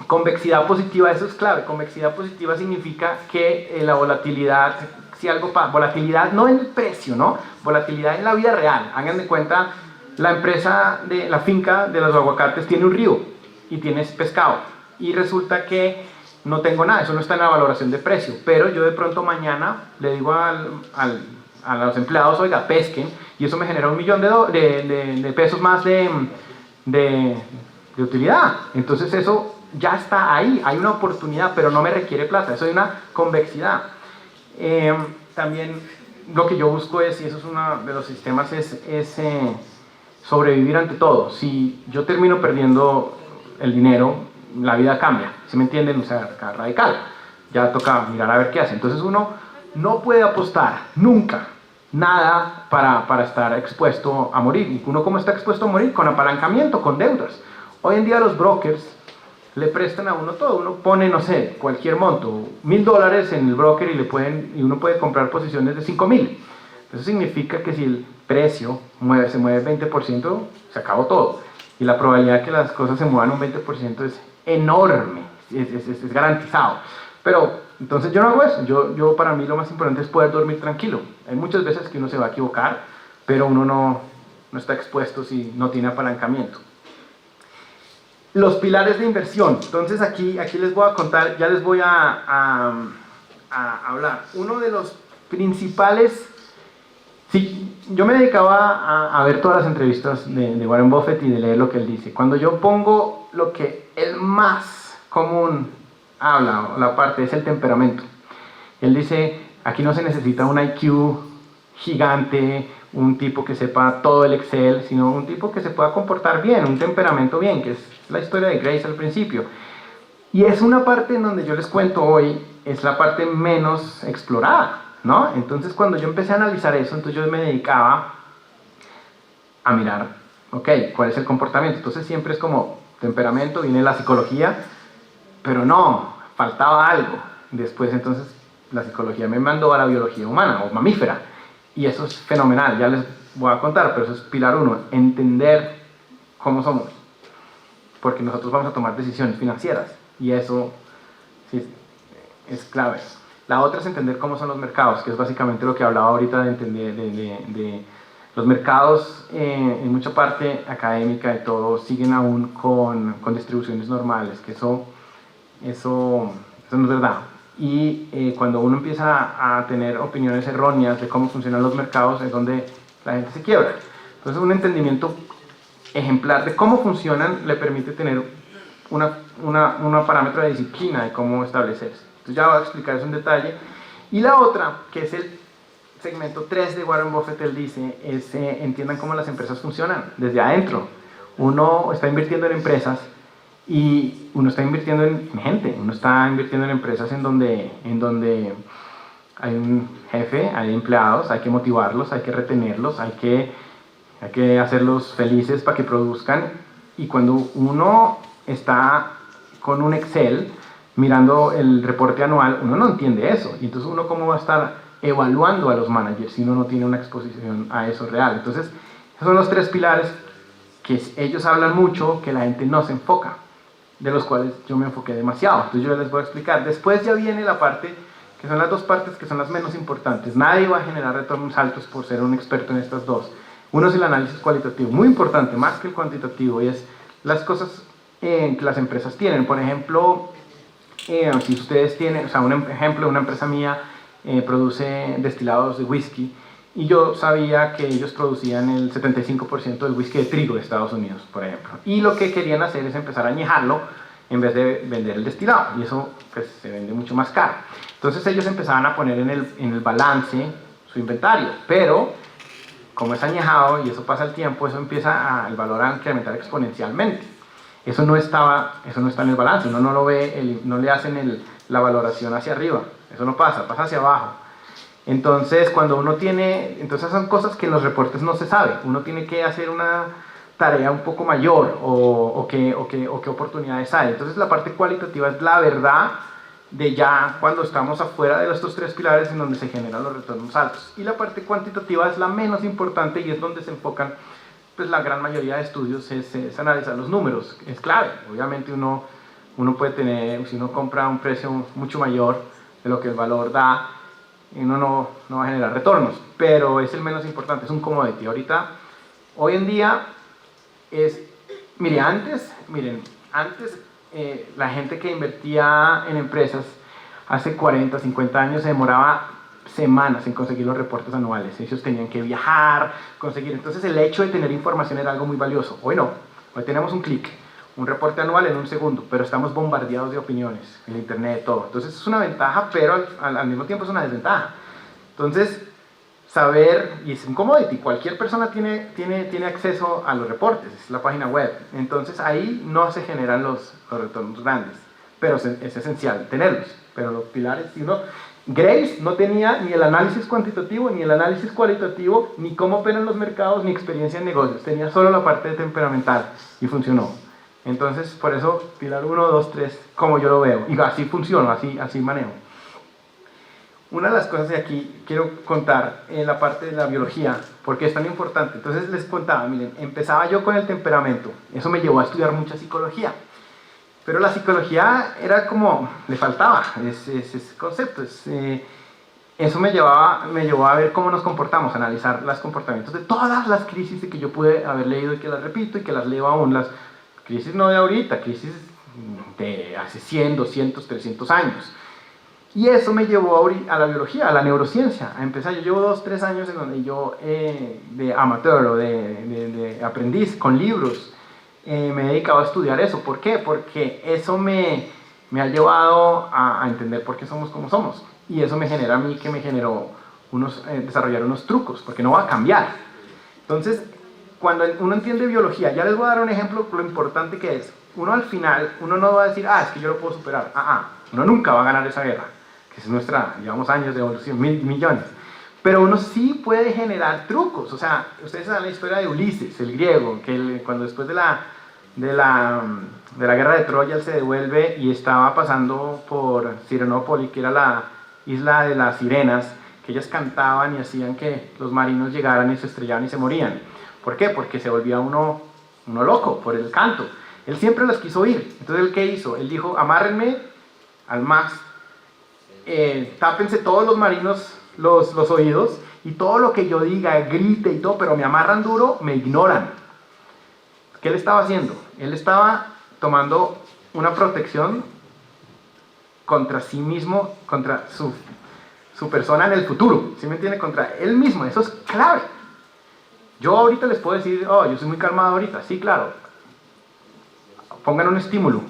Convexidad positiva, eso es clave. Convexidad positiva significa que la volatilidad, si algo pasa, volatilidad no en el precio, ¿no? Volatilidad en la vida real. Hagan de cuenta, la empresa de la finca de los aguacates tiene un río y tienes pescado y resulta que no tengo nada, eso no está en la valoración de precio, pero yo de pronto mañana le digo a los empleados, oiga, pesquen, y eso me genera $1.000.000 de pesos más de utilidad. Entonces eso ya está ahí, hay una oportunidad, pero no me requiere plata, eso es una convexidad. También lo que yo busco es, y eso es uno de los sistemas, es sobrevivir ante todo. Si yo termino perdiendo el dinero, la vida cambia, ¿sí me entienden? O sea, radical, ya toca mirar a ver qué hace. Entonces uno no puede apostar nunca nada para estar expuesto a morir. ¿Y uno cómo está expuesto a morir? Con apalancamiento, con deudas. Hoy en día los brokers le prestan a uno todo. Uno pone, no sé, cualquier monto, $1.000 en el broker y uno puede comprar posiciones de 5.000. Eso significa que si el precio se mueve 20%, se acabó todo. Y la probabilidad de que las cosas se muevan un 20% es enorme, es garantizado. Pero entonces yo no hago eso. Yo para mí lo más importante es poder dormir tranquilo. Hay muchas veces que uno se va a equivocar, pero uno no está expuesto si no tiene apalancamiento. Los pilares de inversión. Entonces aquí les voy a contar, ya les voy a hablar. Uno de los principales... Sí, yo me dedicaba a ver todas las entrevistas de Warren Buffett y de leer lo que él dice. Cuando yo pongo lo que el más común habla, la parte es el temperamento. Él dice, aquí no se necesita un IQ gigante, un tipo que sepa todo el Excel, sino un tipo que se pueda comportar bien, un temperamento bien, que es la historia de Grace al principio. Y es una parte en donde yo les cuento hoy, es la parte menos explorada, ¿no? Entonces cuando yo empecé a analizar eso, entonces yo me dedicaba a mirar, ok, ¿cuál es el comportamiento? Entonces siempre es como temperamento, viene la psicología, pero no, faltaba algo. Después entonces la psicología me mandó a la biología humana o mamífera, y eso es fenomenal, ya les voy a contar, pero eso es pilar 1, entender cómo somos, porque nosotros vamos a tomar decisiones financieras, y eso sí, es clave. La otra es entender cómo son los mercados, que es básicamente lo que hablaba ahorita de entender de los mercados en mucha parte académica y todo siguen aún con distribuciones normales, que eso no es verdad. Y cuando uno empieza a tener opiniones erróneas de cómo funcionan los mercados es donde la gente se quiebra. Entonces un entendimiento ejemplar de cómo funcionan le permite tener una parámetro de disciplina de cómo establecerse. Entonces ya voy a explicar eso en detalle. Y la otra, que es el segmento 3 de Warren Buffett, él dice, es entiendan cómo las empresas funcionan desde adentro. Uno está invirtiendo en empresas y uno está invirtiendo en gente, uno está invirtiendo en empresas en donde hay un jefe, hay empleados, hay que motivarlos, hay que retenerlos, hay que hacerlos felices para que produzcan. Y cuando uno está con un Excel mirando el reporte anual, uno no entiende eso. Y entonces uno cómo va a estar evaluando a los managers si uno no tiene una exposición a eso real. Entonces, esos son los 3 pilares que ellos hablan mucho, que la gente no se enfoca, de los cuales yo me enfoqué demasiado. Entonces yo les voy a explicar. Después ya viene la parte, que son las 2 partes que son las menos importantes. Nadie va a generar retornos altos por ser un experto en estas 2. Uno es el análisis cualitativo, muy importante, más que el cuantitativo, y es las cosas que las empresas tienen. Por ejemplo, si ustedes tienen, o sea, un ejemplo, una empresa mía produce destilados de whisky, y yo sabía que ellos producían el 75% del whisky de trigo de Estados Unidos, por ejemplo. Y lo que querían hacer es empezar a añejarlo en vez de vender el destilado, y eso pues, se vende mucho más caro. Entonces ellos empezaban a poner en el balance su inventario, pero como es añejado y eso pasa el tiempo, eso empieza el valor a incrementar exponencialmente. Eso no está en el balance, uno no lo ve, no le hacen la valoración hacia arriba. Eso no pasa, pasa hacia abajo. Entonces, cuando uno tiene, entonces son cosas que en los reportes no se sabe. Uno tiene que hacer una tarea un poco mayor o qué oportunidades hay. Entonces, la parte cualitativa es la verdad de ya cuando estamos afuera de estos tres pilares en donde se generan los retornos altos. Y la parte cuantitativa es la menos importante y es donde se enfocan pues la gran mayoría de estudios es analizar los números. Es clave. Obviamente uno puede tener, si uno compra a un precio mucho mayor de lo que el valor da, uno no va a generar retornos, pero es el menos importante, es un commodity. Ahorita, hoy en día, antes la gente que invertía en empresas hace 40, 50 años se demoraba semanas en conseguir los reportes anuales. Ellos tenían que viajar, conseguir. Entonces el hecho de tener información era algo muy valioso. Hoy no, hoy tenemos un clic, un reporte anual en un segundo, pero estamos bombardeados de opiniones, el internet, todo. Entonces es una ventaja, pero al mismo tiempo es una desventaja. Entonces, saber, y es un commodity, cualquier persona tiene acceso a los reportes, es la página web. Entonces ahí no se generan los retornos grandes, pero es esencial tenerlos. Pero los pilares, Grace no tenía ni el análisis cuantitativo, ni el análisis cualitativo, ni cómo operan los mercados, ni experiencia en negocios. Tenía solo la parte temperamental y funcionó. Entonces, por eso, pilar 1, 2, 3, como yo lo veo. Y así funciono, así manejo. Una de las cosas que aquí quiero contar en la parte de la biología, porque es tan importante. Entonces les contaba, miren, empezaba yo con el temperamento. Eso me llevó a estudiar mucha psicología. Pero la psicología era como, le faltaba ese concepto. Eso me llevó a ver cómo nos comportamos, a analizar los comportamientos de todas las crisis de que yo pude haber leído y que las repito y que las leo aún. Las crisis no de ahorita, crisis de hace 100, 200, 300 años. Y eso me llevó a la biología, a la neurociencia, a empezar. Yo llevo 2, 3 años en donde yo, de amateur o de aprendiz, con libros, me he dedicado a estudiar eso. ¿Por qué? Porque eso me ha llevado a entender por qué somos como somos. Y eso me genera a mí, que me generó desarrollar unos trucos, porque no va a cambiar. Entonces, cuando uno entiende biología, ya les voy a dar un ejemplo de lo importante que es. Uno al final, uno no va a decir, es que yo lo puedo superar. Uno nunca va a ganar esa guerra, que es nuestra, llevamos años de evolución, millones. Pero uno sí puede generar trucos. O sea, ustedes saben la historia de Ulises, el griego, que cuando después de la guerra de Troya él se devuelve y estaba pasando por Sirenópolis, que era la isla de las sirenas, que ellas cantaban y hacían que los marinos llegaran y se estrellaban y se morían. ¿Por qué? Porque se volvía uno loco por el canto. Él siempre las quiso oír. Entonces, ¿él qué hizo? Él dijo, amárrenme al mast, tápense todos los marinos los oídos, y todo lo que yo diga, grite y todo, pero me amarran duro, me ignoran. ¿Qué él estaba haciendo? Él estaba tomando una protección contra sí mismo, contra su persona en el futuro, ¿sí me entiende? Contra él mismo. Eso es clave. Yo ahorita les puedo decir, yo soy muy calmado ahorita. Sí, claro. Pongan un estímulo,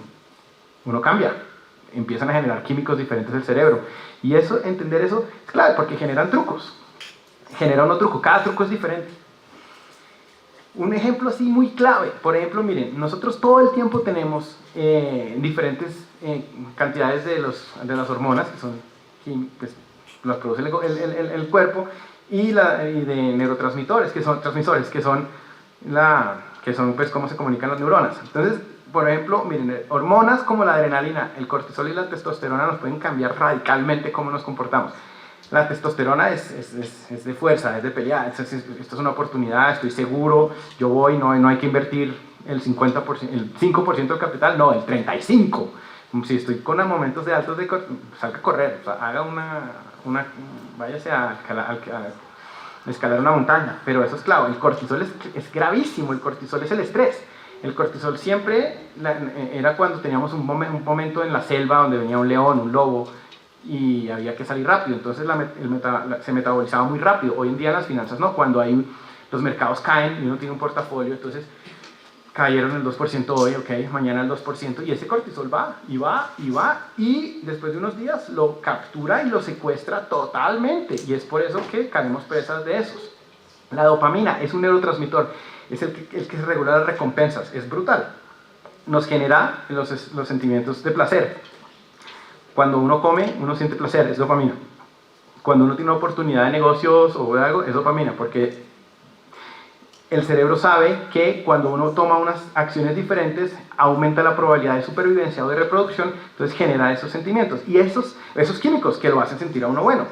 uno cambia, empiezan a generar químicos diferentes del cerebro. Y eso, entender eso es clave, porque generan trucos. Genera uno truco, cada truco es diferente. Un ejemplo así muy clave, por ejemplo, miren, nosotros todo el tiempo tenemos diferentes cantidades de las hormonas, que son, pues, las produce el cuerpo, y de neurotransmisores, que son pues cómo se comunican las neuronas. Entonces, por ejemplo, miren, hormonas como la adrenalina, el cortisol y la testosterona nos pueden cambiar radicalmente cómo nos comportamos. La testosterona es de fuerza, es de pelear. Esto es una oportunidad, estoy seguro, yo voy, no hay que invertir el 50%, el 5% del capital, no, el 35%. Si estoy con momentos de altos, salga a correr, o sea, haga váyase a escalar una montaña. Pero eso es claro, el cortisol es gravísimo, el cortisol es el estrés. El cortisol siempre era cuando teníamos un momento en la selva donde venía un león, un lobo, y había que salir rápido, entonces se metabolizaba muy rápido. Hoy en día las finanzas no, cuando los mercados caen y uno tiene un portafolio, entonces cayeron el 2% hoy, mañana el 2%, y ese cortisol va, y después de unos días lo captura y lo secuestra totalmente, y es por eso que caemos presas de esos. La dopamina es un neurotransmisor, es el que regula las recompensas, es brutal, nos genera los sentimientos de placer. Cuando uno come, uno siente placer, es dopamina. Cuando uno tiene una oportunidad de negocios o de algo, es dopamina, porque el cerebro sabe que cuando uno toma unas acciones diferentes, aumenta la probabilidad de supervivencia o de reproducción, entonces genera esos sentimientos y esos químicos que lo hacen sentir a uno bueno.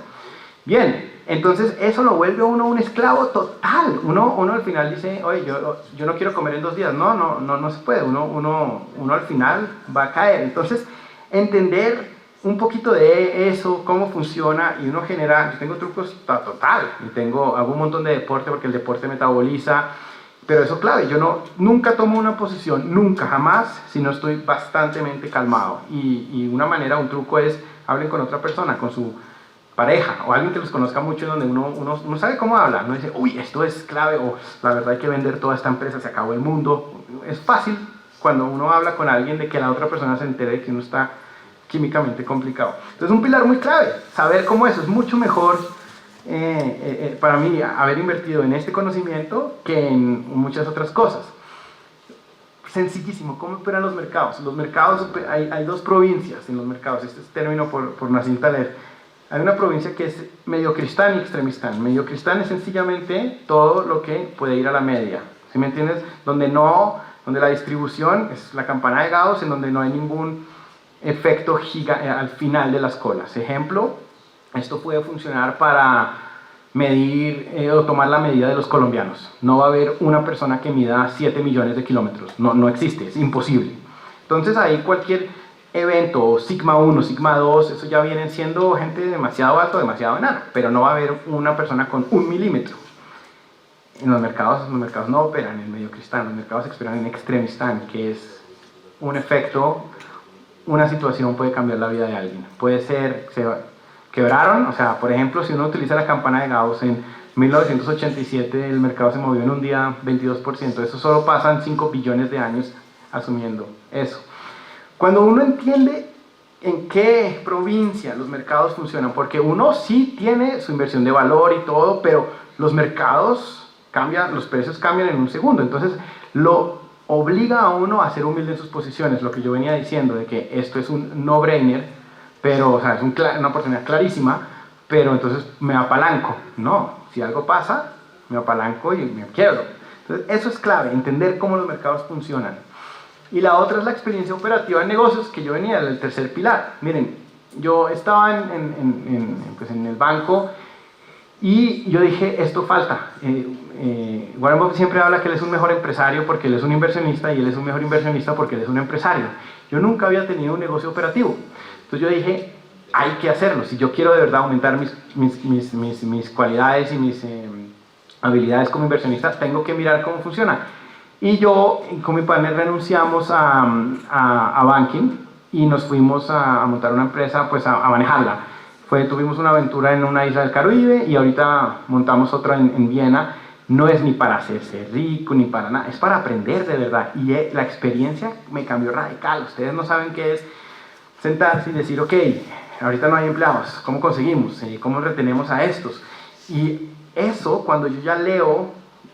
Bien, entonces eso lo vuelve a uno un esclavo total. Uno al final dice, oye, yo no quiero comer en 2 días. No se puede. Uno al final va a caer. Entonces, entender un poquito de eso, cómo funciona, y uno genera, yo tengo trucos total, y hago un montón de deporte porque el deporte metaboliza, pero eso clave, yo nunca tomo una posición, nunca, jamás, si no estoy bastante calmado, y una manera, un truco es, hablen con otra persona, con su pareja, o alguien que los conozca mucho, en donde uno sabe cómo habla, no dice, uy, esto es clave, o la verdad hay que vender toda esta empresa, se acabó el mundo. Es fácil cuando uno habla con alguien de que la otra persona se entere de que uno está químicamente complicado. Entonces, un pilar muy clave, saber cómo eso es mucho mejor para mí haber invertido en este conocimiento que en muchas otras cosas. Sencillísimo, ¿cómo operan los mercados? Los mercados, hay 2 provincias en los mercados, este es término por Nassim Taleb. Hay una provincia que es mediocristán y extremistán. Mediocristán es sencillamente todo lo que puede ir a la media, ¿sí me entiendes? Donde la distribución es la campana de Gauss, en donde no hay ningún efecto al final de las colas. Ejemplo, esto puede funcionar para medir o tomar la medida de los colombianos. No va a haber una persona que mida 7 millones de kilómetros, no existe, es imposible. Entonces ahí cualquier evento, sigma 1, sigma 2, eso ya vienen siendo gente demasiado alto, demasiado enano, pero no va a haber una persona con 1 milímetro. En los mercados no operan en mediocristán, los mercados operan en extremistán, que es un efecto. Una situación puede cambiar la vida de alguien. Puede ser, se quebraron, o sea, por ejemplo, si uno utiliza la campana de Gauss, en 1987 el mercado se movió en un día 22%. Eso solo pasa en 5 billones de años asumiendo eso. Cuando uno entiende en qué provincia los mercados funcionan, porque uno sí tiene su inversión de valor y todo, pero los mercados cambian, los precios cambian en un segundo. Entonces, lo obliga a uno a ser humilde en sus posiciones, lo que yo venía diciendo, de que esto es un no-brainer, pero, o sea, es una oportunidad clarísima, pero entonces me apalanco. No, si algo pasa, me apalanco y me quiebro. Entonces, eso es clave, entender cómo los mercados funcionan. Y la otra es la experiencia operativa en negocios, que yo venía del tercer pilar. Miren, yo estaba en el banco y yo dije, esto falta. Warren Buffett siempre habla que él es un mejor empresario porque él es un inversionista, y él es un mejor inversionista porque él es un empresario. Yo nunca había tenido un negocio operativo. Entonces yo dije, hay que hacerlo. Si yo quiero de verdad aumentar mis cualidades y mis habilidades como inversionista, tengo que mirar cómo funciona. Y yo con mi partner renunciamos a banking y nos fuimos a montar una empresa, pues a manejarla. Tuvimos una aventura en una isla del Caribe y ahorita montamos otra en Viena. No es ni para hacerse rico ni para nada, es para aprender de verdad. Y la experiencia me cambió radical. Ustedes no saben qué es sentarse y decir, ok, ahorita no hay empleados, ¿cómo conseguimos? ¿Cómo retenemos a estos? Y eso, cuando yo ya leo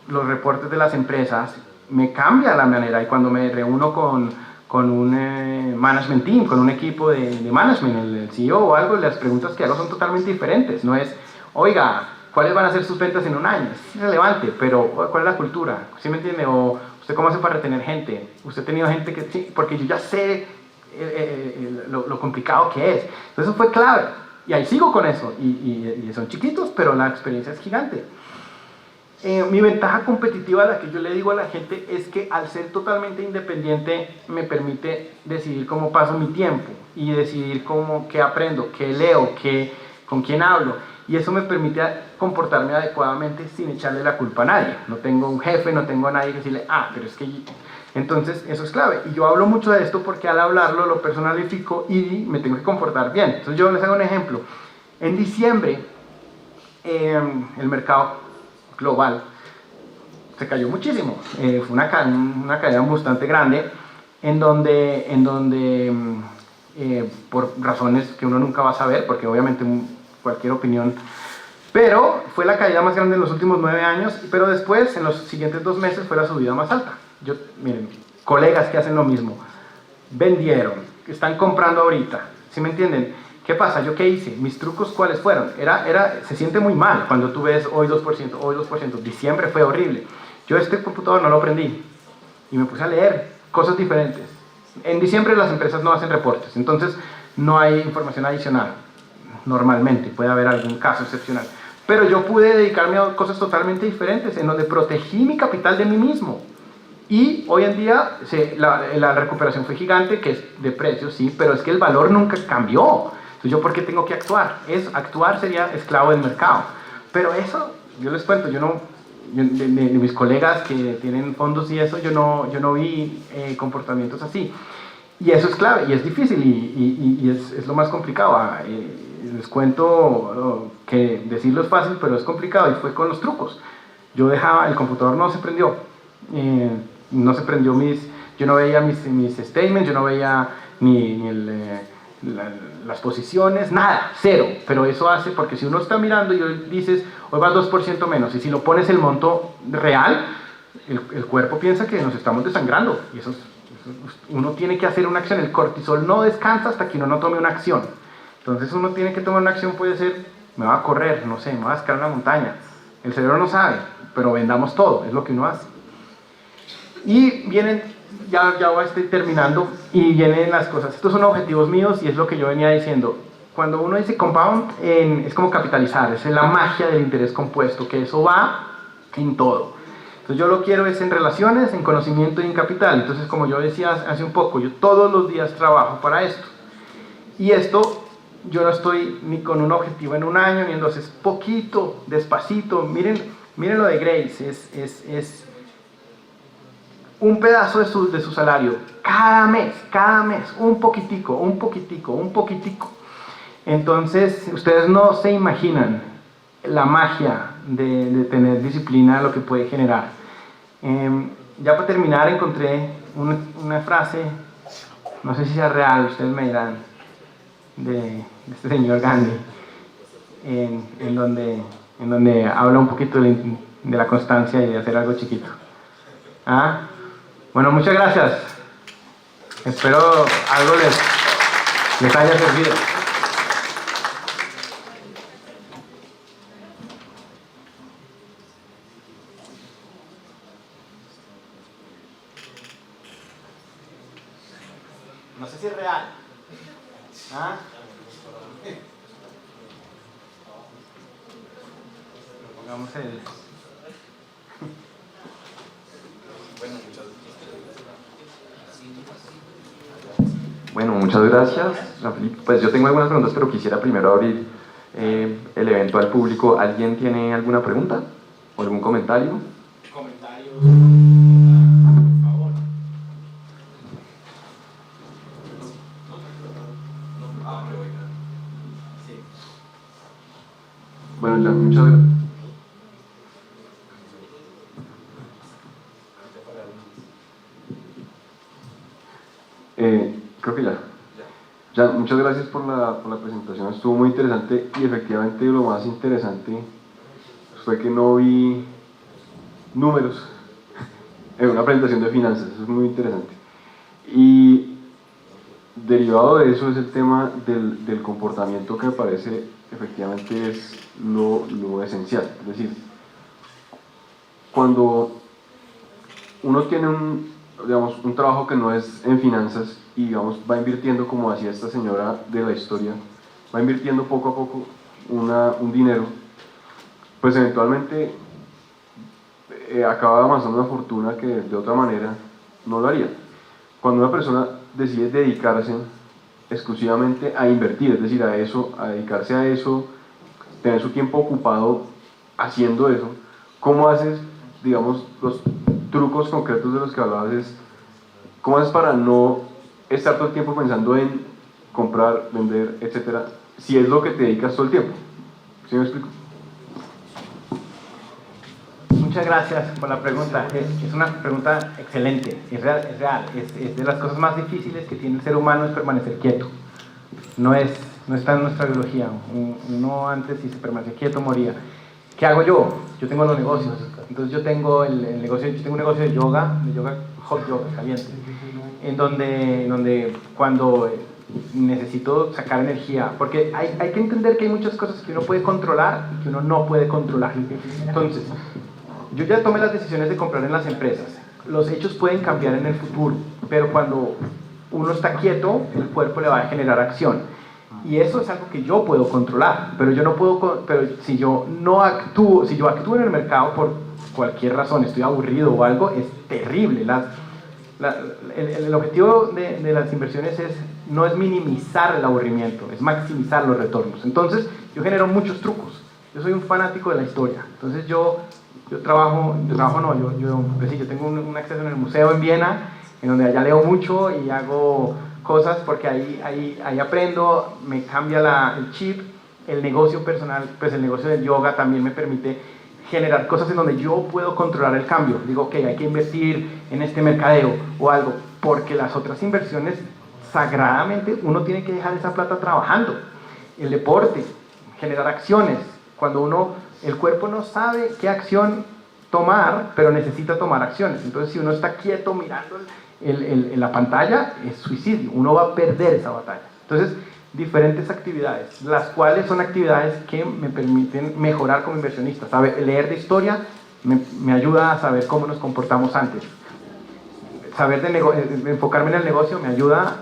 los reportes de las empresas, me cambia la manera. Y cuando me reúno con un management team, con un equipo de management, el CEO o algo, las preguntas que hago son totalmente diferentes. No es, oiga, ¿cuáles van a ser sus ventas en un año? Es irrelevante, pero ¿cuál es la cultura? ¿Sí me entiende? O ¿usted cómo hace para retener gente? ¿Usted ha tenido gente que...? Sí, porque yo ya sé lo complicado que es. Entonces eso fue clave. Y ahí sigo con eso. Y son chiquitos, pero la experiencia es gigante. Mi ventaja competitiva, la que yo le digo a la gente, es que al ser totalmente independiente me permite decidir cómo paso mi tiempo y decidir qué aprendo, qué leo, con quién hablo, y eso me permite comportarme adecuadamente sin echarle la culpa a nadie. No tengo un jefe, no tengo a nadie que decirle, pero es que... Entonces eso es clave, y yo hablo mucho de esto porque al hablarlo lo personalifico y me tengo que comportar bien. Entonces yo les hago un ejemplo. En diciembre el mercado global se cayó muchísimo. Fue una caída bastante grande en donde por razones que uno nunca va a saber, porque obviamente cualquier opinión, pero fue la caída más grande en los últimos 9 años, pero después en los siguientes 2 meses fue la subida más alta. Miren, colegas que hacen lo mismo, vendieron, están comprando ahorita, ¿Sí me entienden? ¿Qué pasa? ¿Yo qué hice? ¿Mis trucos cuáles fueron? Se siente muy mal cuando tú ves hoy 2%, hoy 2%. Diciembre fue horrible. Yo este computador no lo aprendí y me puse a leer cosas diferentes. En diciembre las empresas no hacen reportes, entonces no hay información adicional. Normalmente puede haber algún caso excepcional. Pero yo pude dedicarme a cosas totalmente diferentes, en donde protegí mi capital de mí mismo. Y hoy en día la recuperación fue gigante, que es de precios, sí, pero es que el valor nunca cambió. Entonces, ¿yo por qué tengo que actuar? Actuar sería esclavo del mercado. Pero eso, yo les cuento, de mis colegas que tienen fondos y eso, yo no vi comportamientos así. Y eso es clave, y es difícil, y es lo más complicado. Les cuento que decirlo es fácil, pero es complicado, y fue con los trucos. Yo dejaba, el computador no se prendió. No se prendió yo no veía mis statements, yo no veía las posiciones, nada, cero. Pero eso hace, porque si uno está mirando y dices, hoy va 2% menos, y si lo pones el monto real, el cuerpo piensa que nos estamos desangrando, y uno tiene que hacer una acción. El cortisol no descansa hasta que uno no tome una acción. Entonces uno tiene que tomar una acción, puede ser, me va a correr, no sé, me va a escalar una montaña. El cerebro no sabe, pero vendamos todo, es lo que uno hace. Y vienen, ya estoy terminando, y vienen las cosas. Estos son objetivos míos y es lo que yo venía diciendo. Cuando uno dice compound, es como capitalizar, es la magia del interés compuesto, que eso va en todo. Entonces yo lo quiero es en relaciones, en conocimiento y en capital. Entonces, como yo decía hace un poco, yo todos los días trabajo para esto. Y esto, yo no estoy ni con un objetivo en un año, ni en dos, es poquito, despacito. Miren lo de Grace, es un pedazo de su salario, cada mes, un poquitico. Entonces, ustedes no se imaginan la magia de tener disciplina, lo que puede generar. Ya para terminar, encontré una frase, no sé si sea real, ustedes me dirán, de este señor Gandhi, en donde habla un poquito de la constancia y de hacer algo chiquito. Bueno, muchas gracias. Espero algo les haya servido. No sé si es real. Pongamos el... Bueno, muchas gracias, Jean-Philippe. Pues yo tengo algunas preguntas, pero quisiera primero abrir el evento al público. ¿Alguien tiene alguna pregunta o algún comentario? Comentarios, por favor. Bueno, ya, muchas gracias. Creo que ya. Ya, muchas gracias por la presentación, estuvo muy interesante y efectivamente lo más interesante fue que no vi números en una presentación de finanzas, eso es muy interesante. Y derivado de eso es el tema del comportamiento, que me parece efectivamente es lo esencial. Es decir, cuando uno tiene un trabajo que no es en finanzas y va invirtiendo, como hacía esta señora de la historia, va invirtiendo poco a poco un dinero, pues eventualmente acaba avanzando una fortuna que de otra manera no lo haría. Cuando una persona decide dedicarse exclusivamente a invertir, es decir, a dedicarse a eso, tener su tiempo ocupado haciendo eso, ¿cómo haces, digamos, los trucos concretos de los que hablabas? ¿Cómo haces para no estar todo el tiempo pensando en comprar, vender, etcétera, si es lo que te dedicas todo el tiempo? ¿Sí me explico? Muchas gracias por la pregunta. Es una pregunta excelente, es real. Es de las cosas más difíciles que tiene el ser humano, es permanecer quieto. No está en nuestra biología. Uno antes, si se permanece quieto, moría. ¿Qué hago yo? Yo tengo los negocios. Entonces yo tengo el negocio, yo tengo un negocio de yoga hot yoga, caliente, en donde cuando necesito sacar energía, porque hay que entender que hay muchas cosas que uno puede controlar y que uno no puede controlar. Entonces, yo ya tomé las decisiones de comprar en las empresas. Los hechos pueden cambiar en el futuro, pero cuando uno está quieto, el cuerpo le va a generar acción. Y eso es algo que yo puedo controlar, pero yo no puedo, pero si yo no actúo, si yo actúo en el mercado por cualquier razón, estoy aburrido o algo, es terrible. El objetivo de las inversiones no es minimizar el aburrimiento, es maximizar los retornos. Entonces, yo genero muchos trucos. Yo soy un fanático de la historia. Entonces, yo tengo un acceso en el museo en Viena, en donde allá leo mucho y hago cosas porque ahí aprendo, me cambia el chip, el negocio personal, pues el negocio del yoga también me permite generar cosas en donde yo puedo controlar el cambio. Digo, ok, hay que invertir en este mercadeo o algo, porque las otras inversiones, sagradamente, uno tiene que dejar esa plata trabajando. El deporte, generar acciones. Cuando el cuerpo no sabe qué acción tomar, pero necesita tomar acciones. Entonces, si uno está quieto mirando la pantalla, es suicidio. Uno va a perder esa batalla. Entonces, diferentes actividades, las cuales son actividades que me permiten mejorar como inversionista. Leer de historia me ayuda a saber cómo nos comportamos antes. Enfocarme en el negocio me ayuda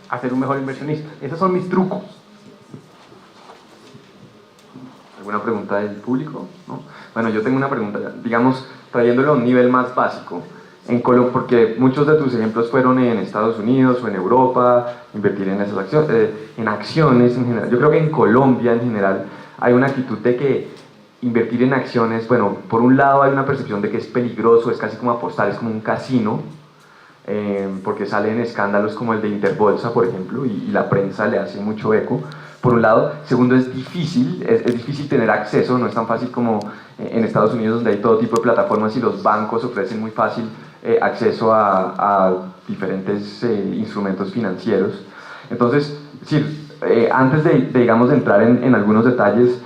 a ser un mejor inversionista. Esos son mis trucos. ¿Alguna pregunta del público? ¿No? Bueno, yo tengo una pregunta, digamos, trayéndolo a un nivel más básico. En Colombia, porque muchos de tus ejemplos fueron en Estados Unidos o en Europa, invertir en esas acciones, en acciones en general. Yo creo que en Colombia en general hay una actitud de que invertir en acciones, bueno, por un lado hay una percepción de que es peligroso, es casi como apostar, es como un casino, porque salen escándalos como el de Interbolsa, por ejemplo, y la prensa le hace mucho eco. Por un lado. Segundo, es difícil tener acceso, no es tan fácil como en Estados Unidos, donde hay todo tipo de plataformas y los bancos ofrecen muy fácil acceso a diferentes instrumentos financieros. Entonces, sí, antes digamos, de entrar en algunos detalles,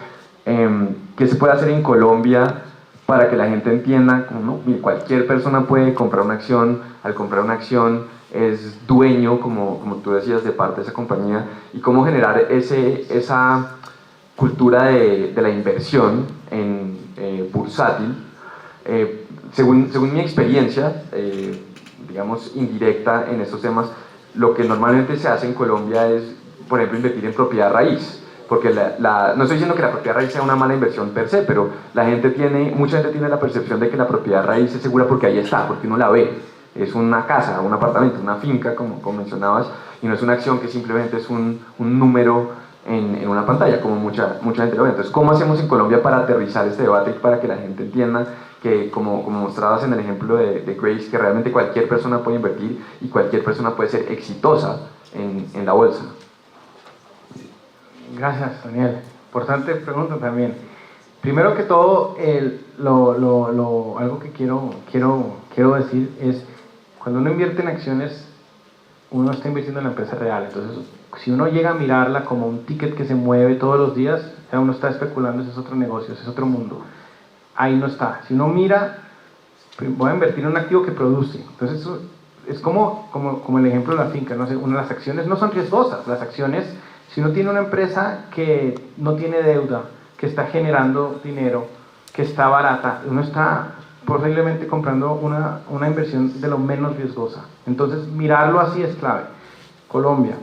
¿qué se puede hacer en Colombia para que la gente entienda como, ¿no? Cualquier persona puede comprar una acción, al comprar una acción es dueño, como tú decías, de parte de esa compañía, y cómo generar esa cultura de la inversión en bursátil? Según mi experiencia, digamos, indirecta en estos temas, lo que normalmente se hace en Colombia es, por ejemplo, invertir en propiedad raíz, porque no estoy diciendo que la propiedad raíz sea una mala inversión per se, pero mucha gente tiene la percepción de que la propiedad raíz es segura porque ahí está, porque uno la ve. Es una casa, un apartamento, una finca, como mencionabas, y no es una acción que simplemente es un número en una pantalla, como mucha gente lo ve. Entonces, ¿cómo hacemos en Colombia para aterrizar este debate y para que la gente entienda que, como mostrabas en el ejemplo de Grace, que realmente cualquier persona puede invertir y cualquier persona puede ser exitosa en la bolsa? Gracias, Daniel. Importante pregunta también. Primero que todo, algo que quiero decir es, cuando uno invierte en acciones, uno está invirtiendo en la empresa real. Entonces, si uno llega a mirarla como un ticket que se mueve todos los días, ya uno está especulando, ese es otro negocio, ese es otro mundo. Ahí no está. Si uno mira, voy a invertir en un activo que produce. Entonces, eso es como el ejemplo de la finca, ¿no? Las acciones no son riesgosas. Las acciones, si uno tiene una empresa que no tiene deuda, que está generando dinero, que está barata, uno está posiblemente comprando una inversión de lo menos riesgosa. Entonces, mirarlo así es clave. Colombia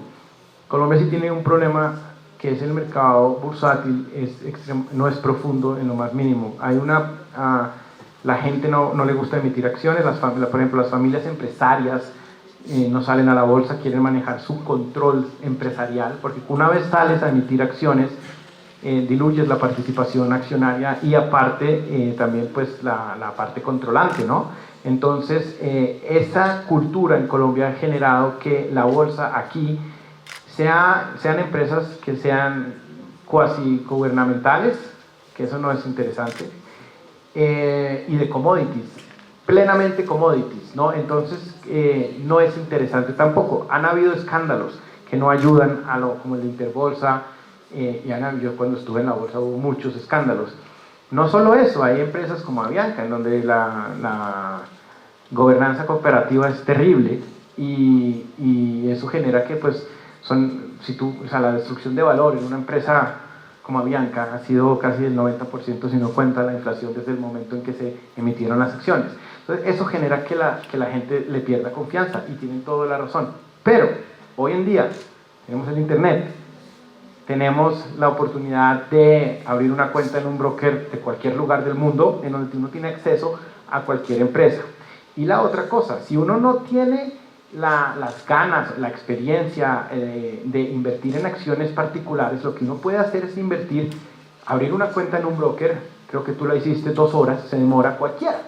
sí tiene un problema, que es el mercado bursátil, no es profundo en lo más mínimo. La gente no le gusta emitir acciones, por ejemplo, las familias empresarias no salen a la bolsa, quieren manejar su control empresarial, porque una vez sales a emitir acciones, diluyes la participación accionaria y aparte también pues la parte controlante, ¿no? Entonces esa cultura en Colombia ha generado que la bolsa aquí sean empresas que sean cuasi gubernamentales, que eso no es interesante, y de commodities, plenamente commodities, ¿no? Entonces no es interesante tampoco. Han habido escándalos que no ayudan como el de Interbolsa. Yo cuando estuve en la bolsa hubo muchos escándalos. No solo eso, hay empresas como Avianca, en donde la gobernanza cooperativa es terrible y eso genera que pues son o sea, la destrucción de valor en una empresa como Avianca ha sido casi del 90% si no cuenta la inflación desde el momento en que se emitieron las acciones. Entonces eso genera que la gente le pierda confianza y tienen toda la razón. Pero hoy en día tenemos el internet, tenemos la oportunidad de abrir una cuenta en un broker de cualquier lugar del mundo en donde uno tiene acceso a cualquier empresa. Y la otra cosa, si uno no tiene las ganas, la experiencia de invertir en acciones particulares, lo que uno puede hacer es invertir, abrir una cuenta en un broker, creo que tú la hiciste 2 horas, se demora cualquiera.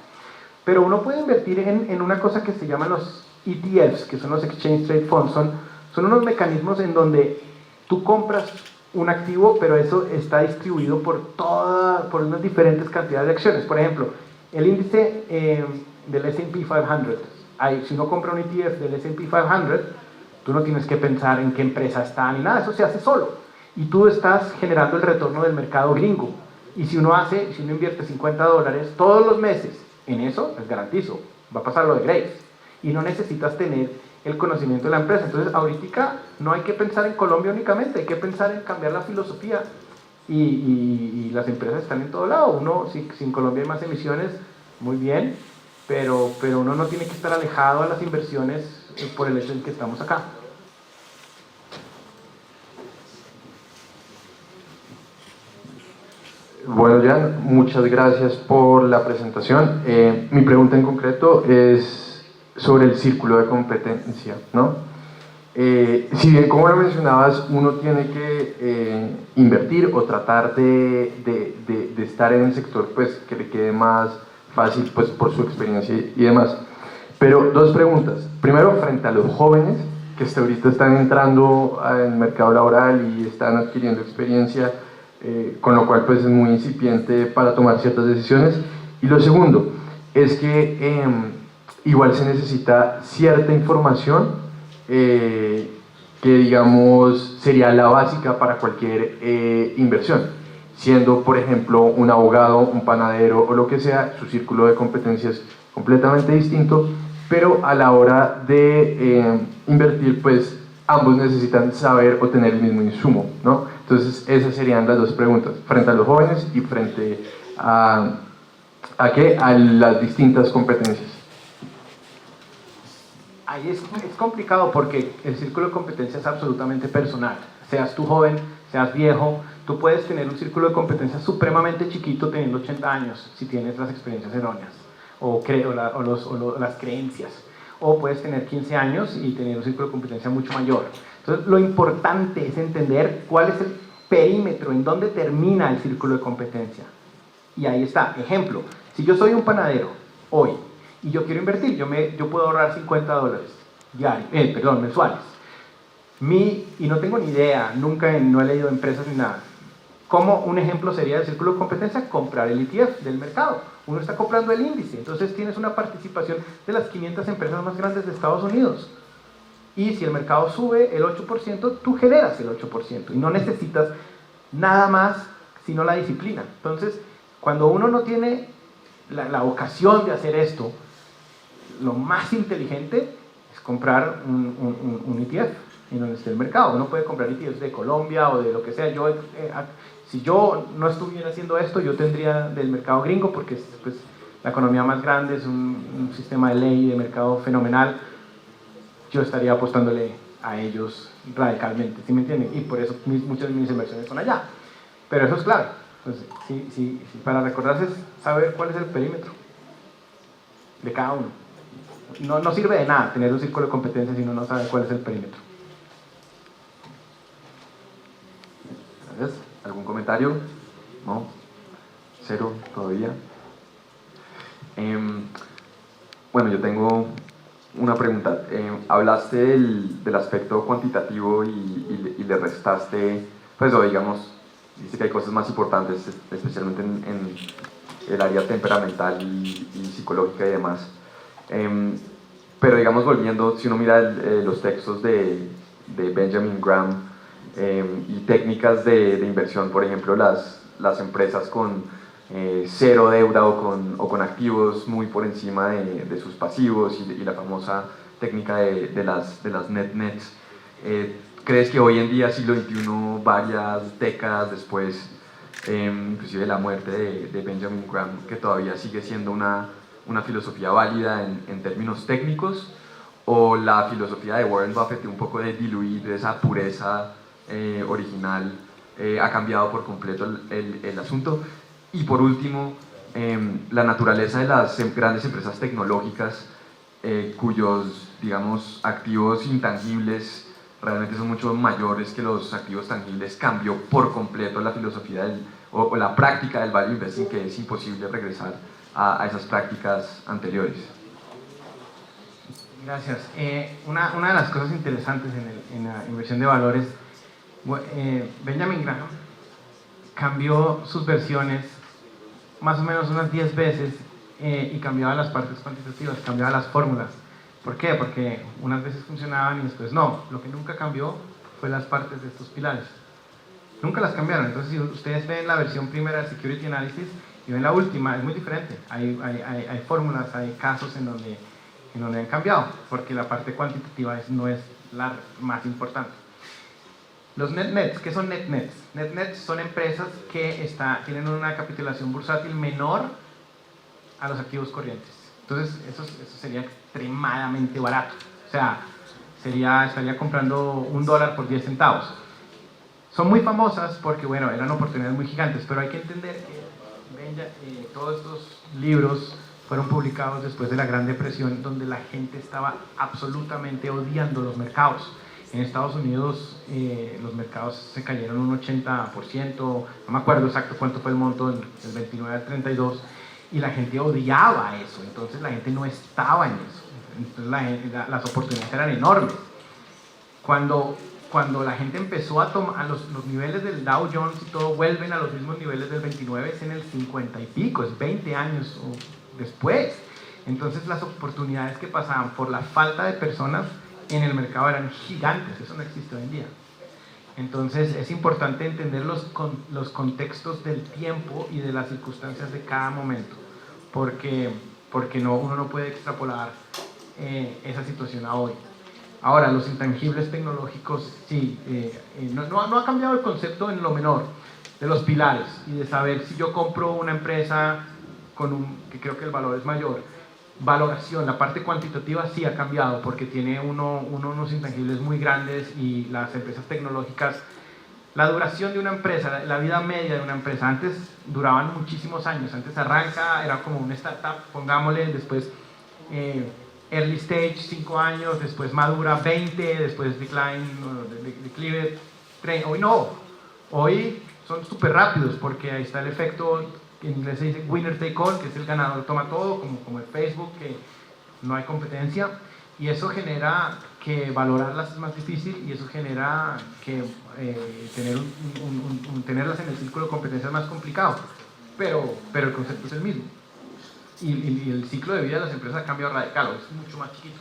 Pero uno puede invertir en una cosa que se llaman los ETFs, que son los Exchange Trade Funds, son unos mecanismos en donde tú compras un activo, pero eso está distribuido por unas diferentes cantidades de acciones. Por ejemplo, el índice del S&P 500, si uno compra un ETF del S&P 500, tú no tienes que pensar en qué empresa está ni nada, eso se hace solo. Y tú estás generando el retorno del mercado gringo. Y si uno invierte $50 todos los meses en eso, les garantizo, va a pasar lo de Grace. Y no necesitas tener el conocimiento de la empresa. Entonces, ahorita no hay que pensar en Colombia únicamente, hay que pensar en cambiar la filosofía. Y las empresas están en todo lado. Si en Colombia hay más emisiones, muy bien, pero uno no tiene que estar alejado a las inversiones por el hecho de que estamos acá. Bueno, Jan, muchas gracias por la presentación. Mi pregunta en concreto es sobre el círculo de competencia, ¿no? Si bien, como lo mencionabas, uno tiene que invertir o tratar de estar en el sector pues, que le quede más fácil pues, por su experiencia y demás. Pero 2 preguntas. Primero, frente a los jóvenes que hasta ahorita están entrando al mercado laboral y están adquiriendo experiencia, con lo cual pues, es muy incipiente para tomar ciertas decisiones. Y lo segundo es que igual se necesita cierta información que digamos sería la básica para cualquier inversión, siendo por ejemplo un abogado, un panadero o lo que sea, su círculo de competencias completamente distinto, pero a la hora de invertir pues ambos necesitan saber o tener el mismo insumo, ¿no? Entonces esas serían las 2 preguntas, frente a los jóvenes y frente a las distintas competencias. Ahí es complicado porque el círculo de competencia es absolutamente personal. Seas tú joven, seas viejo, tú puedes tener un círculo de competencia supremamente chiquito teniendo 80 años si tienes las experiencias erróneas o las creencias. O puedes tener 15 años y tener un círculo de competencia mucho mayor. Entonces, lo importante es entender cuál es el perímetro, en dónde termina el círculo de competencia. Y ahí está. Ejemplo, si yo soy un panadero hoy y yo quiero invertir, yo puedo ahorrar $50 mensuales. Y no tengo ni idea, no he leído empresas ni nada. Como un ejemplo sería el círculo de competencia, comprar el ETF del mercado. Uno está comprando el índice, entonces tienes una participación de las 500 empresas más grandes de Estados Unidos. Y si el mercado sube el 8%, tú generas el 8%. Y no necesitas nada más sino la disciplina. Entonces, cuando uno no tiene la vocación de hacer esto, lo más inteligente es comprar un ETF en donde esté el mercado. Uno puede comprar ETFs de Colombia o de lo que sea. Si yo no estuviera haciendo esto, yo tendría del mercado gringo porque es pues, la economía más grande, es un sistema de ley de mercado fenomenal. Yo estaría apostándole a ellos radicalmente, ¿sí me entienden? Y por eso muchas de mis inversiones son allá. Pero eso es clave. Entonces, sí, para recordarse es saber cuál es el perímetro de cada uno. No sirve de nada tener un círculo de competencia si uno no sabe cuál es el perímetro. Gracias. ¿Algún comentario? ¿No? ¿Cero todavía? Bueno, yo tengo una pregunta. Hablaste del aspecto cuantitativo y le restaste, pues, o digamos, dice que hay cosas más importantes, especialmente en el área temperamental y psicológica y demás. Pero digamos, volviendo, si uno mira los textos de Benjamin Graham y técnicas de inversión, por ejemplo, las empresas con 0 deuda o con activos muy por encima de sus pasivos y la famosa técnica de las net nets, ¿Crees que hoy en día, siglo XXI, varias décadas después, inclusive de la muerte de Benjamin Graham, que todavía sigue siendo una filosofía válida en términos técnicos, o la filosofía de Warren Buffett de un poco de diluir esa pureza original ha cambiado por completo el asunto? Y por último, la naturaleza de las grandes empresas tecnológicas cuyos, digamos, activos intangibles realmente son mucho mayores que los activos tangibles, cambió por completo la filosofía o la práctica del value investing, que es imposible regresar a esas prácticas anteriores. Gracias. Una de las cosas interesantes en la inversión de valores, Benjamin Graham cambió sus versiones más o menos unas 10 veces y cambiaba las partes cuantitativas, cambiaba las fórmulas. ¿Por qué? Porque unas veces funcionaban y después no. Lo que nunca cambió fue las partes de estos pilares. Nunca las cambiaron. Entonces, si ustedes ven la versión primera de Security Analysis y ven la última, es muy diferente. Hay fórmulas, hay casos en donde han cambiado, porque la parte cuantitativa no es la más importante. Los NetNets, ¿qué son NetNets? NetNets son empresas que tienen una capitalización bursátil menor a los activos corrientes. Entonces, eso sería extremadamente barato. O sea, estaría comprando $1 por 10 centavos. Son muy famosas porque, bueno, eran oportunidades muy gigantes, pero hay que entender que todos estos libros fueron publicados después de la Gran Depresión, donde la gente estaba absolutamente odiando los mercados. En Estados Unidos los mercados se cayeron un 80%, no me acuerdo exacto cuánto fue el monto, del 29 al 32, y la gente odiaba eso, entonces la gente no estaba en eso, entonces las oportunidades eran enormes. Cuando la gente empezó a tomar los niveles del Dow Jones y todo vuelven a los mismos niveles del 29, es en el 50 y pico, es 20 años después. Entonces las oportunidades que pasaban por la falta de personas en el mercado eran gigantes, eso no existe hoy en día. Entonces es importante entender los contextos del tiempo y de las circunstancias de cada momento, porque uno no puede extrapolar esa situación a hoy. Ahora, los intangibles tecnológicos, sí, no ha cambiado el concepto en lo menor de los pilares y de saber si yo compro una empresa que creo que el valor es mayor. Valoración, la parte cuantitativa sí ha cambiado porque tiene unos intangibles muy grandes y las empresas tecnológicas, la duración de una empresa, la vida media de una empresa, antes duraban muchísimos años, antes arranca, era como una startup, pongámosle, después early stage 5 años, después madura 20, después declive 30, hoy no, hoy son súper rápidos porque ahí está el efecto, en inglés se dice winner take all, que es el ganador toma todo, como en Facebook, que no hay competencia, y eso genera que valorarlas es más difícil y eso genera que tenerlas en el círculo de competencia es más complicado, pero el concepto es el mismo. Y el ciclo de vida de las empresas ha cambiado radical, es mucho más chiquito.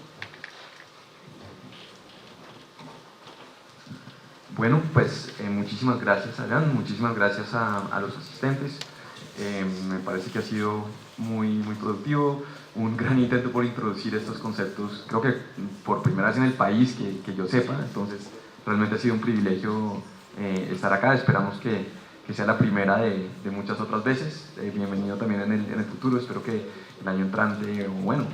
Bueno, pues muchísimas gracias, Alan, muchísimas gracias a los asistentes. Me parece que ha sido muy productivo, un gran intento por introducir estos conceptos, creo que por primera vez en el país que yo sepa, entonces realmente ha sido un privilegio estar acá, esperamos que sea la primera de muchas otras veces, bienvenido también en el futuro, espero que el año entrante, o bueno,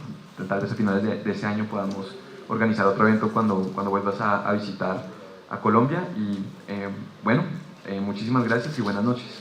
tal vez a finales de ese año podamos organizar otro evento cuando vuelvas a visitar a Colombia y bueno, muchísimas gracias y buenas noches.